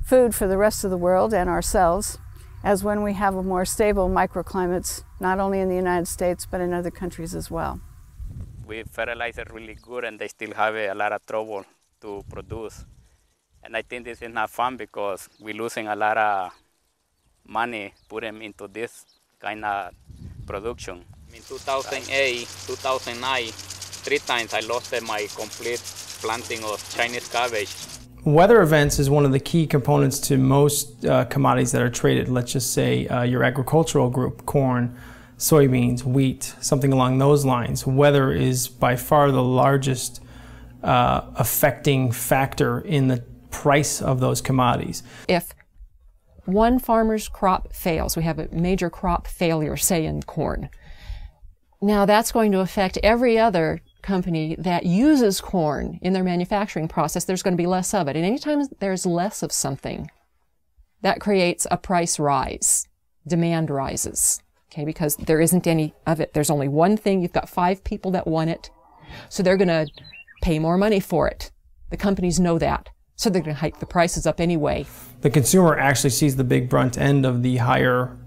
food for the rest of the world and ourselves as when we have a more stable microclimates, not only in the United States, but in other countries as well. We fertilize it really good, and they still have a lot of trouble to produce. And I think this is not fun because we're losing a lot of money put them into this kind of production. In 2008, 2009, 3 times I lost my complete planting of Chinese cabbage. Weather events is one of the key components to most commodities that are traded. Let's just say your agricultural group, corn, soybeans, wheat, something along those lines. Weather is by far the largest affecting factor in the price of those commodities. If one farmer's crop fails, we have a major crop failure, say in corn, now that's going to affect every other company that uses corn in their manufacturing process. There's going to be less of it. And anytime there's less of something, that creates a price rise. Demand rises, okay, because there isn't any of it. There's only one thing. You've got 5 people that want it, so they're going to pay more money for it. The companies know that, so they're going to hike the prices up anyway. The consumer actually sees the big brunt end of the higher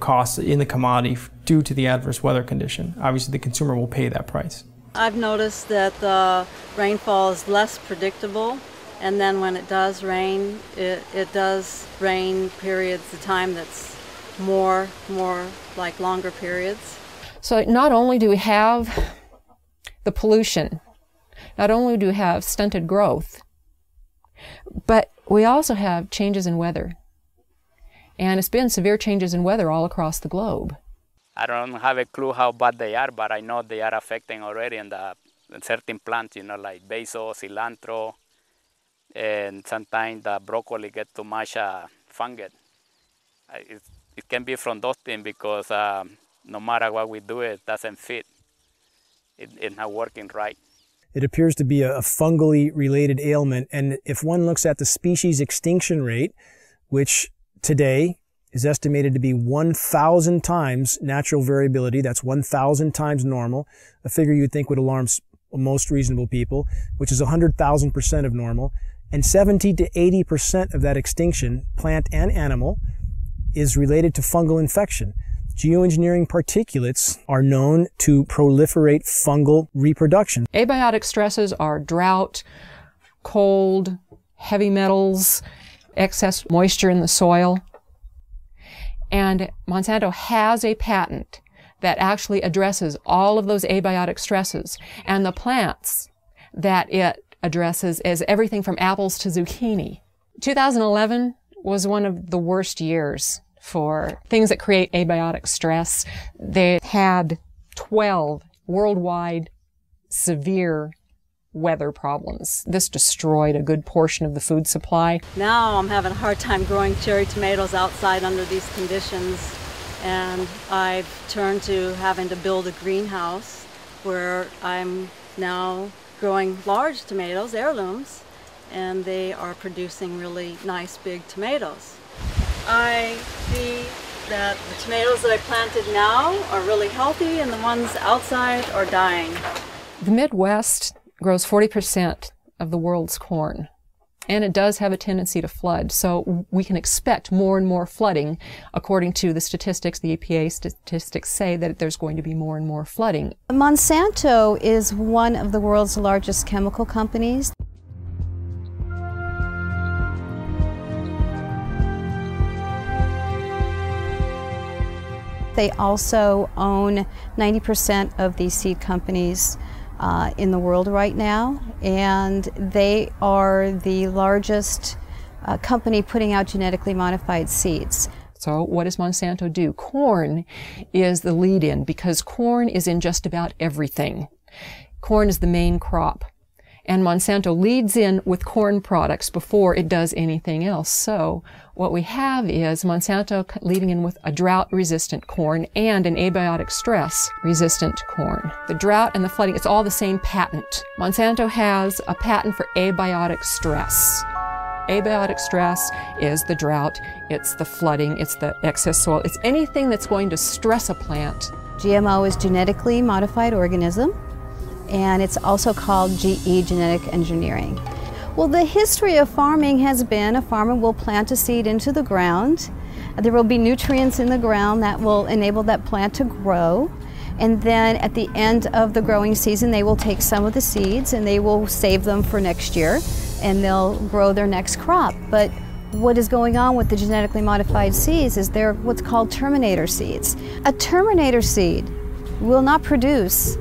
costs in the commodity due to the adverse weather condition. Obviously, the consumer will pay that price. I've noticed that the rainfall is less predictable, and then when it does rain, it does rain periods of time that's more like longer periods. So not only do we have the pollution, not only do we have stunted growth, but we also have changes in weather. And it's been severe changes in weather all across the globe. I don't have a clue how bad they are, but I know they are affecting already in certain plants, like basil, cilantro, and sometimes the broccoli get too much fungus. It can be from those things because no matter what we do, it doesn't fit. It's not working right. It appears to be a fungally related ailment, and if one looks at the species extinction rate, which today is estimated to be 1,000 times natural variability, that's 1,000 times normal, a figure you'd think would alarm most reasonable people, which is 100,000% of normal, and 70 to 80% of that extinction, plant and animal, is related to fungal infection. Geoengineering particulates are known to proliferate fungal reproduction. Abiotic stresses are drought, cold, heavy metals, excess moisture in the soil. And Monsanto has a patent that actually addresses all of those abiotic stresses. And the plants that it addresses is everything from apples to zucchini. 2011 was one of the worst years for things that create abiotic stress. They had 12 worldwide severe weather problems. This destroyed a good portion of the food supply. Now I'm having a hard time growing cherry tomatoes outside under these conditions, and I've turned to having to build a greenhouse where I'm now growing large tomatoes, heirlooms, and they are producing really nice big tomatoes. I see that the tomatoes that I planted now are really healthy and the ones outside are dying. The Midwest grows 40% of the world's corn, and it does have a tendency to flood, so we can expect more and more flooding. According to the statistics, the EPA statistics say that there's going to be more and more flooding. Monsanto is one of the world's largest chemical companies. They also own 90% of these seed companies in the world right now, and they are the largest company putting out genetically modified seeds. So what does Monsanto do? Corn is the lead-in because corn is in just about everything. Corn is the main crop. And Monsanto leads in with corn products before it does anything else. So what we have is Monsanto leading in with a drought-resistant corn and an abiotic stress-resistant corn. The drought and the flooding, it's all the same patent. Monsanto has a patent for abiotic stress. Abiotic stress is the drought, it's the flooding, it's the excess soil, it's anything that's going to stress a plant. GMO is genetically modified organism, and it's also called GE, genetic engineering. Well, the history of farming has been a farmer will plant a seed into the ground. There will be nutrients in the ground that will enable that plant to grow. And then at the end of the growing season, they will take some of the seeds and they will save them for next year, and they'll grow their next crop. But what is going on with the genetically modified seeds is they're what's called terminator seeds. A terminator seed will not produce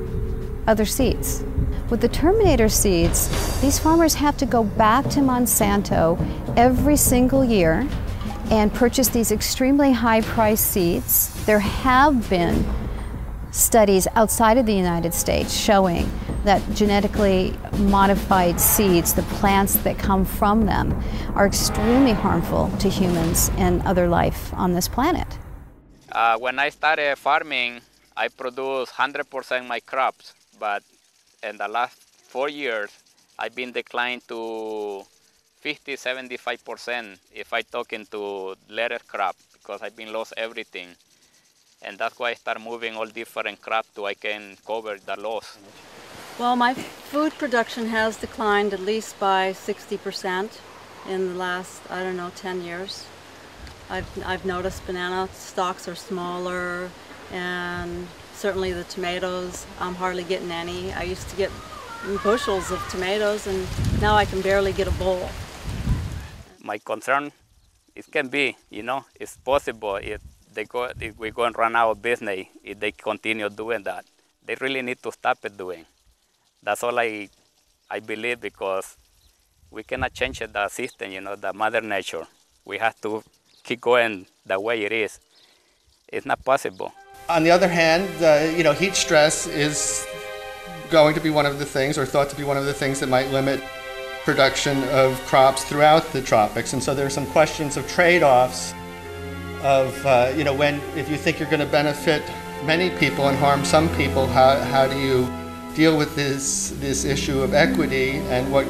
other seeds. With the terminator seeds, these farmers have to go back to Monsanto every single year and purchase these extremely high-priced seeds. There have been studies outside of the United States showing that genetically modified seeds, the plants that come from them, are extremely harmful to humans and other life on this planet. When I started farming, I produced 100% my crops, but in the last 4 years, I've been declined to 50–75% if I talk into lettuce crop, because I've been lost everything. And that's why I start moving all different crops so I can cover the loss. Well, my food production has declined at least by 60% in the last, 10 years. I've noticed banana stalks are smaller, and certainly the tomatoes, I'm hardly getting any. I used to get bushels of tomatoes, and now I can barely get a bowl. My concern, it can be, it's possible if we're going to run out of business if they continue doing that. They really need to stop it doing. That's all I believe, because we cannot change the system, the mother nature. We have to keep going the way it is. It's not possible. On the other hand, heat stress is going to be one of the things, or thought to be one of the things, that might limit production of crops throughout the tropics. And so there are some questions of trade-offs of, if you think you're going to benefit many people and harm some people, how do you deal with this issue of equity, and what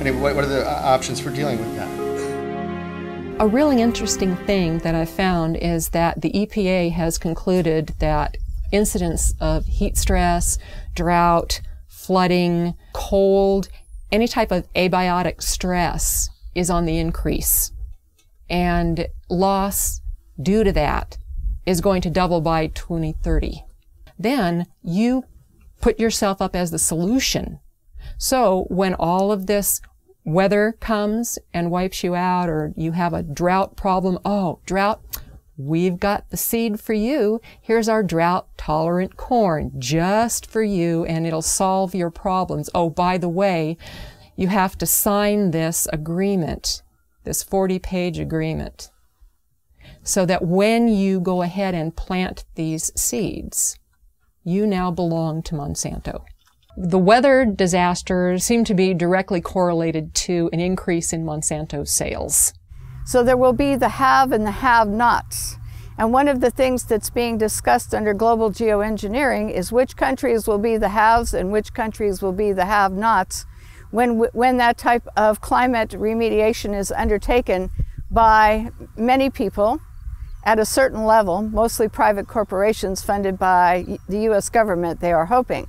are the options for dealing with that? A really interesting thing that I found is that the EPA has concluded that incidents of heat stress, drought, flooding, cold, any type of abiotic stress is on the increase. And loss due to that is going to double by 2030. Then you put yourself up as the solution. So when all of this weather comes and wipes you out, or you have a drought problem, oh, drought, we've got the seed for you. Here's our drought-tolerant corn just for you, and it'll solve your problems. Oh, by the way, you have to sign this agreement, this 40-page agreement, so that when you go ahead and plant these seeds, you now belong to Monsanto. The weather disasters seem to be directly correlated to an increase in Monsanto sales. So there will be the have and the have-nots. And one of the things that's being discussed under global geoengineering is which countries will be the haves and which countries will be the have-nots when that type of climate remediation is undertaken by many people at a certain level, mostly private corporations funded by the U.S. government, they are hoping.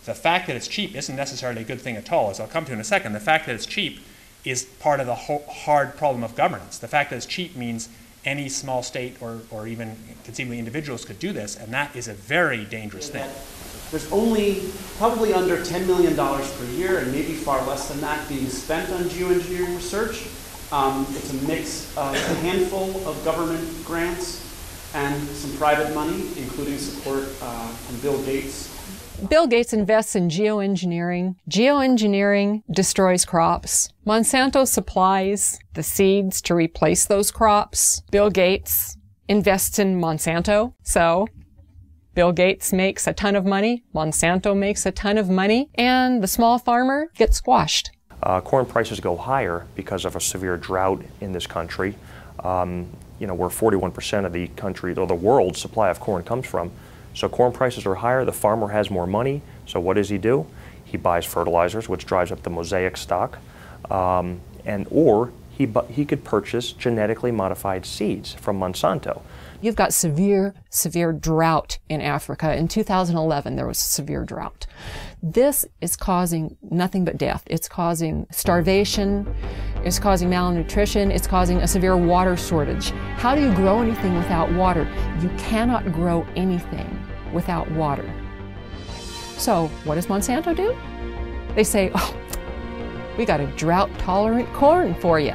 The fact that it's cheap isn't necessarily a good thing at all, as I'll come to in a second. The fact that it's cheap is part of the hard problem of governance. The fact that it's cheap means any small state or even conceivably individuals could do this, and that is a very dangerous thing. There's only probably under $10 million per year, and maybe far less than that, being spent on geoengineering research. It's a mix of a handful of government grants and some private money, including support from Bill Gates. Bill Gates invests in geoengineering. Geoengineering destroys crops. Monsanto supplies the seeds to replace those crops. Bill Gates invests in Monsanto. So Bill Gates makes a ton of money, Monsanto makes a ton of money, and the small farmer gets squashed. Corn prices go higher because of a severe drought in this country. You know, where 41% of the country, or the world's supply of corn comes from. So corn prices are higher, the farmer has more money, so what does he do? He buys fertilizers, which drives up the mosaic stock, or he could purchase genetically modified seeds from Monsanto. You've got severe drought in Africa. In 2011, there was a severe drought. This is causing nothing but death. It's causing starvation, it's causing malnutrition, it's causing a severe water shortage. How do you grow anything without water? You cannot grow anything without water. So what does Monsanto do? They say, oh, we got a drought-tolerant corn for you.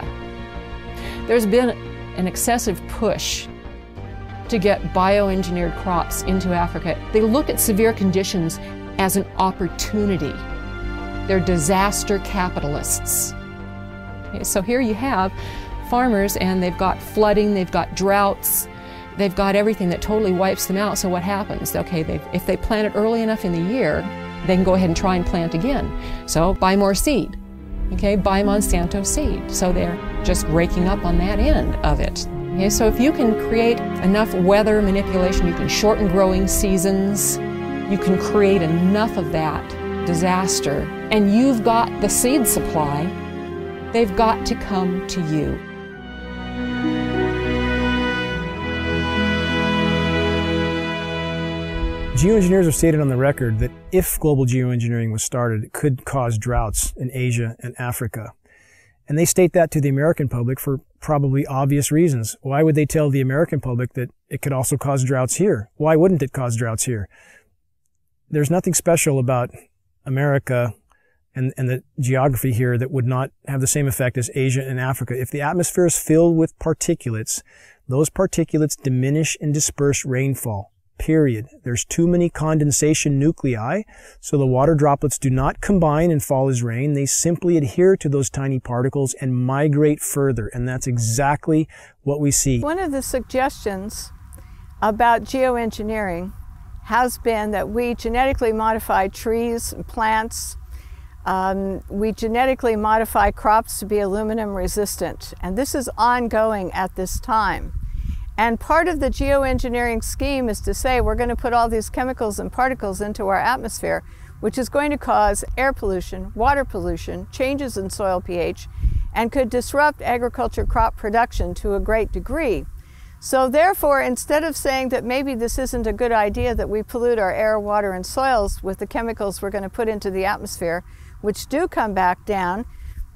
There's been an excessive push to get bioengineered crops into Africa. They look at severe conditions as an opportunity. They're disaster capitalists. Okay, so here you have farmers, and they've got flooding, they've got droughts, they've got everything that totally wipes them out. So what happens? Okay, if they plant it early enough in the year, they can go ahead and try and plant again. So buy more seed. Okay, buy Monsanto seed. So they're just raking up on that end of it. Okay, so if you can create enough weather manipulation, you can shorten growing seasons, you can create enough of that disaster, and you've got the seed supply, they've got to come to you. Geoengineers have stated on the record that if global geoengineering was started, it could cause droughts in Asia and Africa. And they state that to the American public for probably obvious reasons. Why would they tell the American public that it could also cause droughts here? Why wouldn't it cause droughts here? There's nothing special about America and the geography here that would not have the same effect as Asia and Africa. If the atmosphere is filled with particulates, those particulates diminish and disperse rainfall. Period. There's too many condensation nuclei, so the water droplets do not combine and fall as rain. They simply adhere to those tiny particles and migrate further, and that's exactly what we see. One of the suggestions about geoengineering has been that we genetically modify trees and plants. We genetically modify crops to be aluminum resistant, and this is ongoing at this time. And part of the geoengineering scheme is to say we're going to put all these chemicals and particles into our atmosphere, which is going to cause air pollution, water pollution, changes in soil pH, and could disrupt agriculture crop production to a great degree. So therefore, instead of saying that maybe this isn't a good idea that we pollute our air, water, and soils with the chemicals we're going to put into the atmosphere, which do come back down,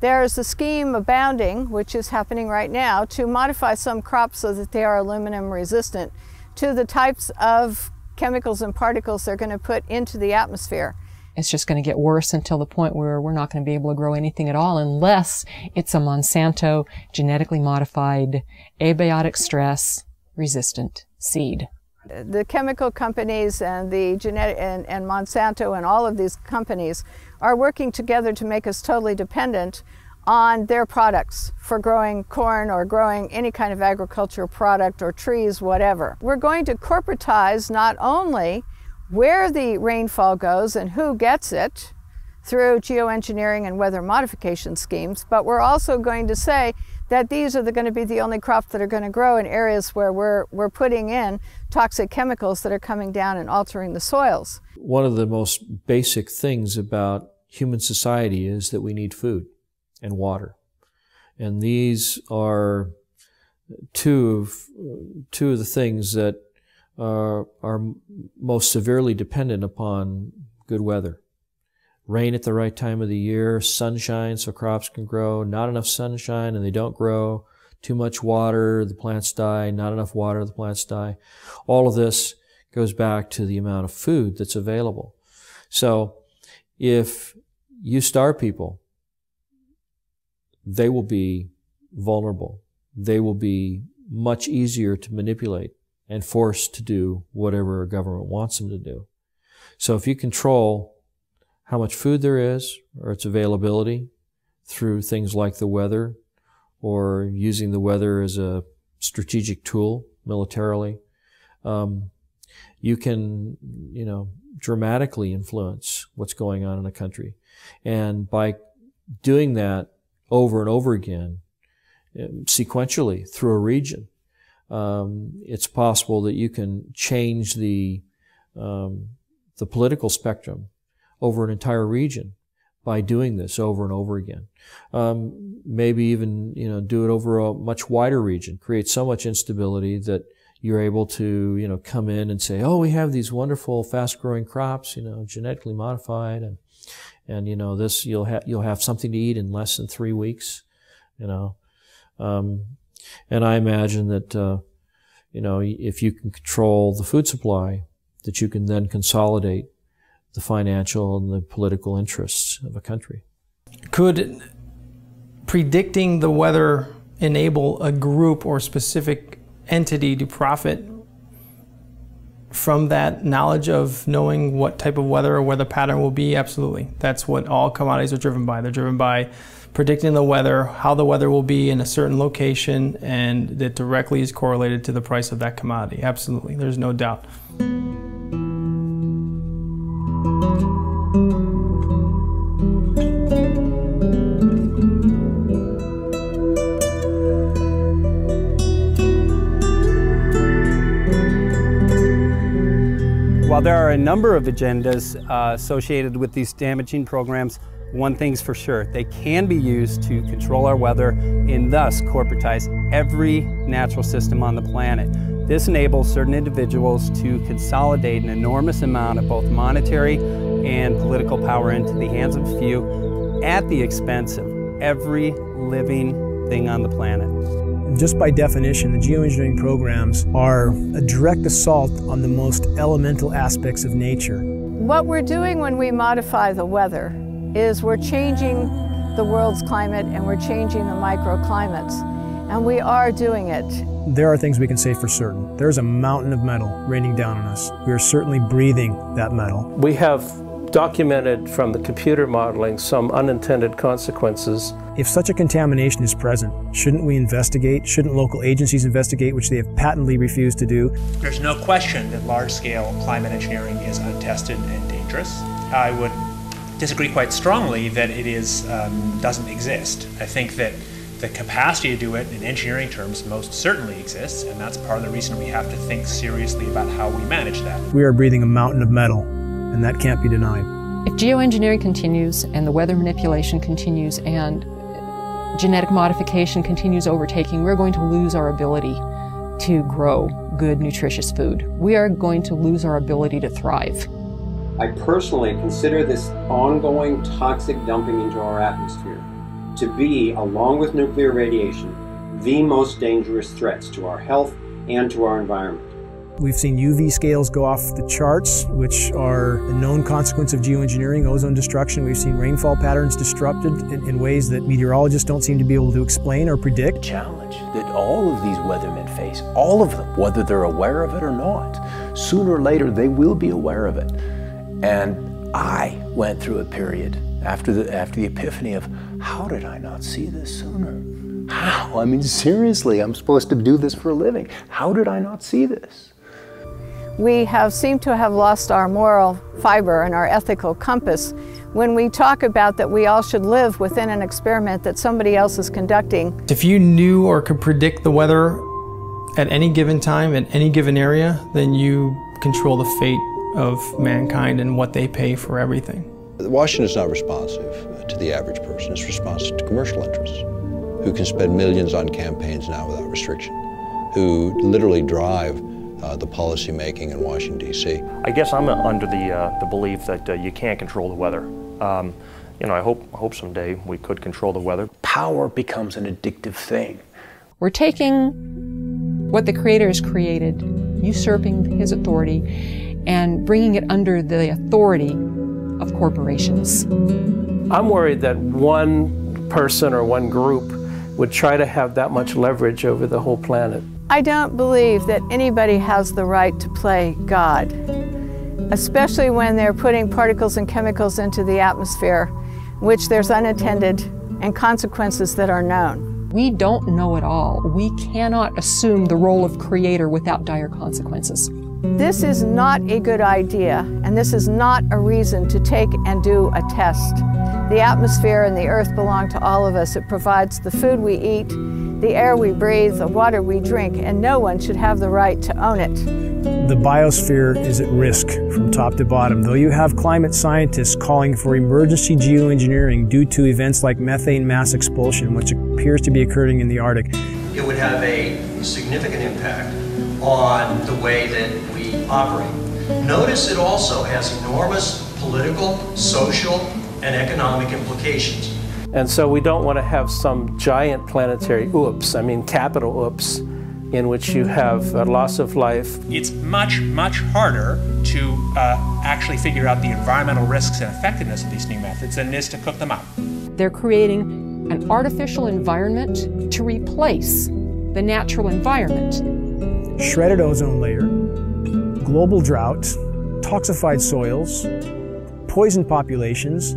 there's a scheme abounding, which is happening right now, to modify some crops so that they are aluminum resistant to the types of chemicals and particles they're going to put into the atmosphere. It's just going to get worse until the point where we're not going to be able to grow anything at all unless it's a Monsanto genetically modified, abiotic stress resistant seed. The chemical companies and the genetic and Monsanto and all of these companies are working together to make us totally dependent on their products for growing corn or growing any kind of agricultural product or trees, whatever. We're going to corporatize not only where the rainfall goes and who gets it through geoengineering and weather modification schemes, but we're also going to say that these are going to be the only crops that are going to grow in areas where we're putting in toxic chemicals that are coming down and altering the soils. One of the most basic things about human society is that we need food and water. And these are two of the things that are most severely dependent upon good weather. Rain at the right time of the year, sunshine so crops can grow, not enough sunshine and they don't grow, too much water, the plants die, not enough water, the plants die. All of this goes back to the amount of food that's available. So if you starve people, they will be vulnerable. They will be much easier to manipulate. and forced to do whatever a government wants them to do. So if you control how much food there is or its availability through things like the weather or using the weather as a strategic tool militarily, you can, dramatically influence what's going on in a country. And by doing that over and over again, sequentially through a region, it's possible that you can change the political spectrum over an entire region by doing this over and over again. Maybe even, do it over a much wider region, create so much instability that you're able to, come in and say, oh, we have these wonderful fast-growing crops, genetically modified, and this you'll have something to eat in less than 3 weeks, and I imagine that if you can control the food supply, that you can then consolidate the financial and the political interests of a country. Could predicting the weather enable a group or specific entity to profit from that knowledge of knowing what type of weather or weather pattern will be? Absolutely. That's what all commodities are driven by. They're driven by predicting the weather, how the weather will be in a certain location, and that directly is correlated to the price of that commodity. Absolutely. There's no doubt. While there are a number of agendas associated with these damaging programs, one thing's for sure: they can be used to control our weather and thus corporatize every natural system on the planet. This enables certain individuals to consolidate an enormous amount of both monetary and political power into the hands of a few at the expense of every living thing on the planet. Just by definition, the geoengineering programs are a direct assault on the most elemental aspects of nature. What we're doing when we modify the weather is we're changing the world's climate and we're changing the microclimates, and we are doing it. There are things we can say for certain. There's a mountain of metal raining down on us. We are certainly breathing that metal. We have documented from the computer modeling some unintended consequences. If such a contamination is present, shouldn't we investigate? Shouldn't local agencies investigate, which they have patently refused to do? There's no question that large-scale climate engineering is untested and dangerous. I would disagree quite strongly that it is doesn't exist. I think that the capacity to do it in engineering terms most certainly exists, and that's part of the reason we have to think seriously about how we manage that. We are breathing a mountain of metal, and that can't be denied. If geoengineering continues and the weather manipulation continues and genetic modification continues overtaking, we're going to lose our ability to grow good, nutritious food. We are going to lose our ability to thrive. I personally consider this ongoing toxic dumping into our atmosphere to be, along with nuclear radiation, the most dangerous threats to our health and to our environment. We've seen UV scales go off the charts, which are a known consequence of geoengineering, ozone destruction. We've seen rainfall patterns disrupted in ways that meteorologists don't seem to be able to explain or predict. The challenge that all of these weathermen face, all of them, whether they're aware of it or not, sooner or later they will be aware of it. And I went through a period after the epiphany of, how did I not see this sooner? How? I mean, seriously, I'm supposed to do this for a living. How did I not see this? We seem to have lost our moral fiber and our ethical compass when we talk about that we all should live within an experiment that somebody else is conducting. If you knew or could predict the weather at any given time, in any given area, then you control the fate of mankind and what they pay for everything. Washington is not responsive to the average person. It's responsive to commercial interests who can spend millions on campaigns now without restriction, who literally drive the policy making in Washington, D.C. I guess I'm under the belief that you can't control the weather. I hope someday we could control the weather. Power becomes an addictive thing. We're taking what the Creator has created, usurping His authority, and bringing it under the authority of corporations. I'm worried that one person or one group would try to have that much leverage over the whole planet. I don't believe that anybody has the right to play God, especially when they're putting particles and chemicals into the atmosphere, which there's unintended and consequences that are known. We don't know it all. We cannot assume the role of creator without dire consequences. This is not a good idea, and this is not a reason to take and do a test. The atmosphere and the earth belong to all of us. It provides the food we eat, the air we breathe, the water we drink, and no one should have the right to own it. The biosphere is at risk from top to bottom. Though you have climate scientists calling for emergency geoengineering due to events like methane mass expulsion, which appears to be occurring in the Arctic. It would have a significant impact on the way that we operate. Notice it also has enormous political, social, and economic implications. And so we don't want to have some giant planetary oops, I mean capital oops, in which you have a loss of life. It's much, much harder to actually figure out the environmental risks and effectiveness of these new methods than it is to cook them up. They're creating an artificial environment to replace the natural environment. Shredded ozone layer, global drought, toxified soils, poisoned populations.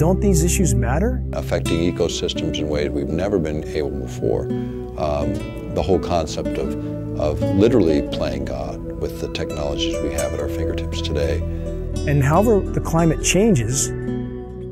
Don't these issues matter? Affecting ecosystems in ways we've never been able before. The whole concept of literally playing God with the technologies we have at our fingertips today. And however the climate changes,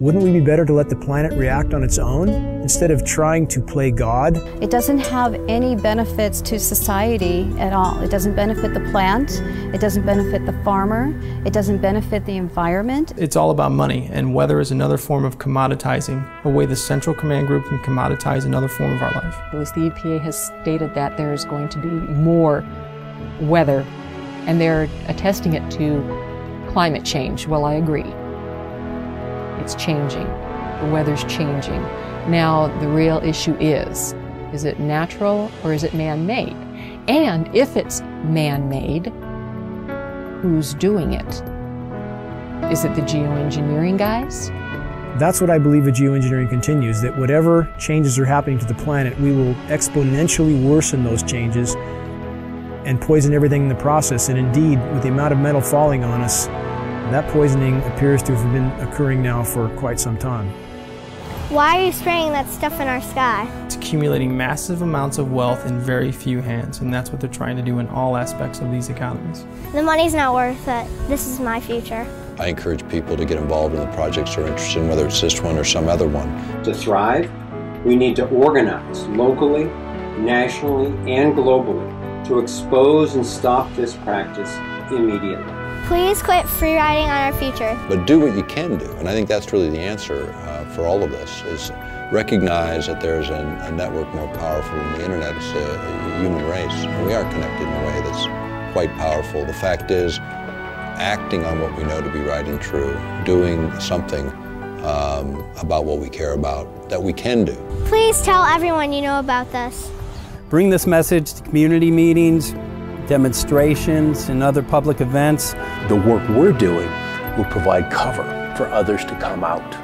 wouldn't we be better to let the planet react on its own instead of trying to play God? It doesn't have any benefits to society at all. It doesn't benefit the plant, it doesn't benefit the farmer, it doesn't benefit the environment. It's all about money, and weather is another form of commoditizing, a way the Central Command Group can commoditize another form of our life. The EPA has stated that there is going to be more weather, and they're attesting it to climate change. Well, I agree. It's changing. The weather's changing. Now, the real issue is it natural or is it man-made? And if it's man-made, who's doing it? Is it the geoengineering guys? That's what I believe with geoengineering continues, that whatever changes are happening to the planet, we will exponentially worsen those changes and poison everything in the process. And indeed, with the amount of metal falling on us, that poisoning appears to have been occurring now for quite some time. Why are you spraying that stuff in our sky? It's accumulating massive amounts of wealth in very few hands, and that's what they're trying to do in all aspects of these economies. The money's not worth it. This is my future. I encourage people to get involved in the projects they're interested in, whether it's this one or some other one. To thrive, we need to organize locally, nationally, and globally to expose and stop this practice immediately. Please quit free riding on our future. But do what you can do, and I think that's really the answer for all of this, is recognize that there's a network more powerful than the internet. It's a human race, and we are connected in a way that's quite powerful. The fact is, acting on what we know to be right and true, doing something about what we care about, that we can do. Please tell everyone you know about this. Bring this message to community meetings, demonstrations, and other public events. The work we're doing will provide cover for others to come out.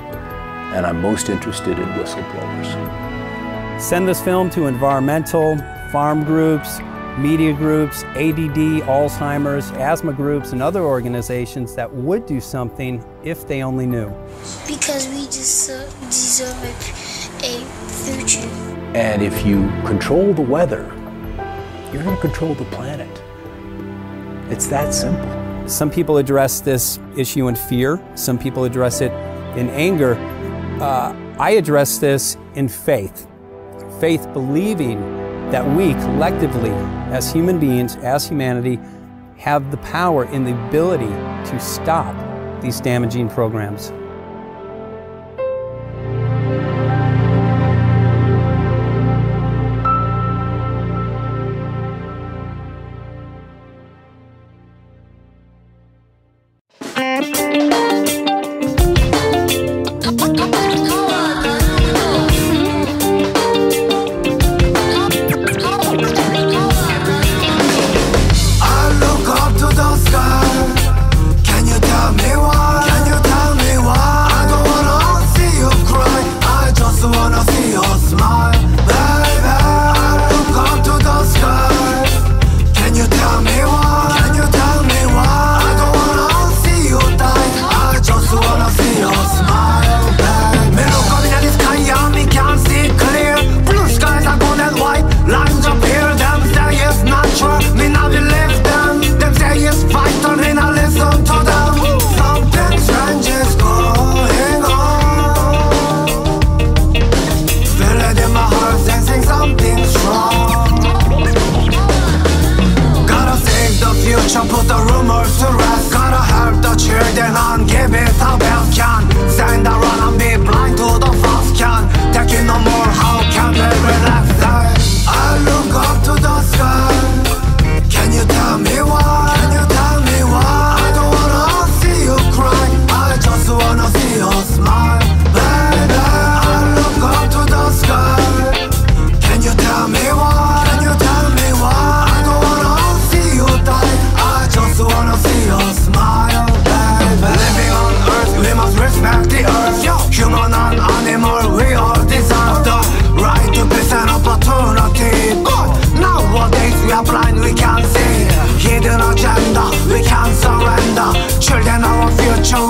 And I'm most interested in whistleblowers. Send this film to environmental, farm groups, media groups, ADD, Alzheimer's, asthma groups, and other organizations that would do something if they only knew. Because we just deserve a future. And if you control the weather, you're going to control the planet. It's that simple. Some people address this issue in fear. Some people address it in anger. I address this in faith. Faith believing that we collectively, as human beings, as humanity, have the power and the ability to stop these damaging programs. Wanna see your smile, baby. I look up to the sky. Revolution, put the rumors to rest. Gotta help the children and give it a best can. Stand around and be blind to the fast can. Taking no more, how can they relax? I look up to the sky. Can you tell me why? Can you tell me why? I don't wanna see you cry. I just wanna see you smile. Baby, I look up to the sky. Can you tell me why? Can you tell me why? I don't wanna see you die. I just wanna see you smile, baby. Living on earth, we must respect the earth. Human and animal, we all deserve the right to peace and opportunity. But nowadays we are blind, we can't see. Hidden agenda, we can't surrender. Children, our future,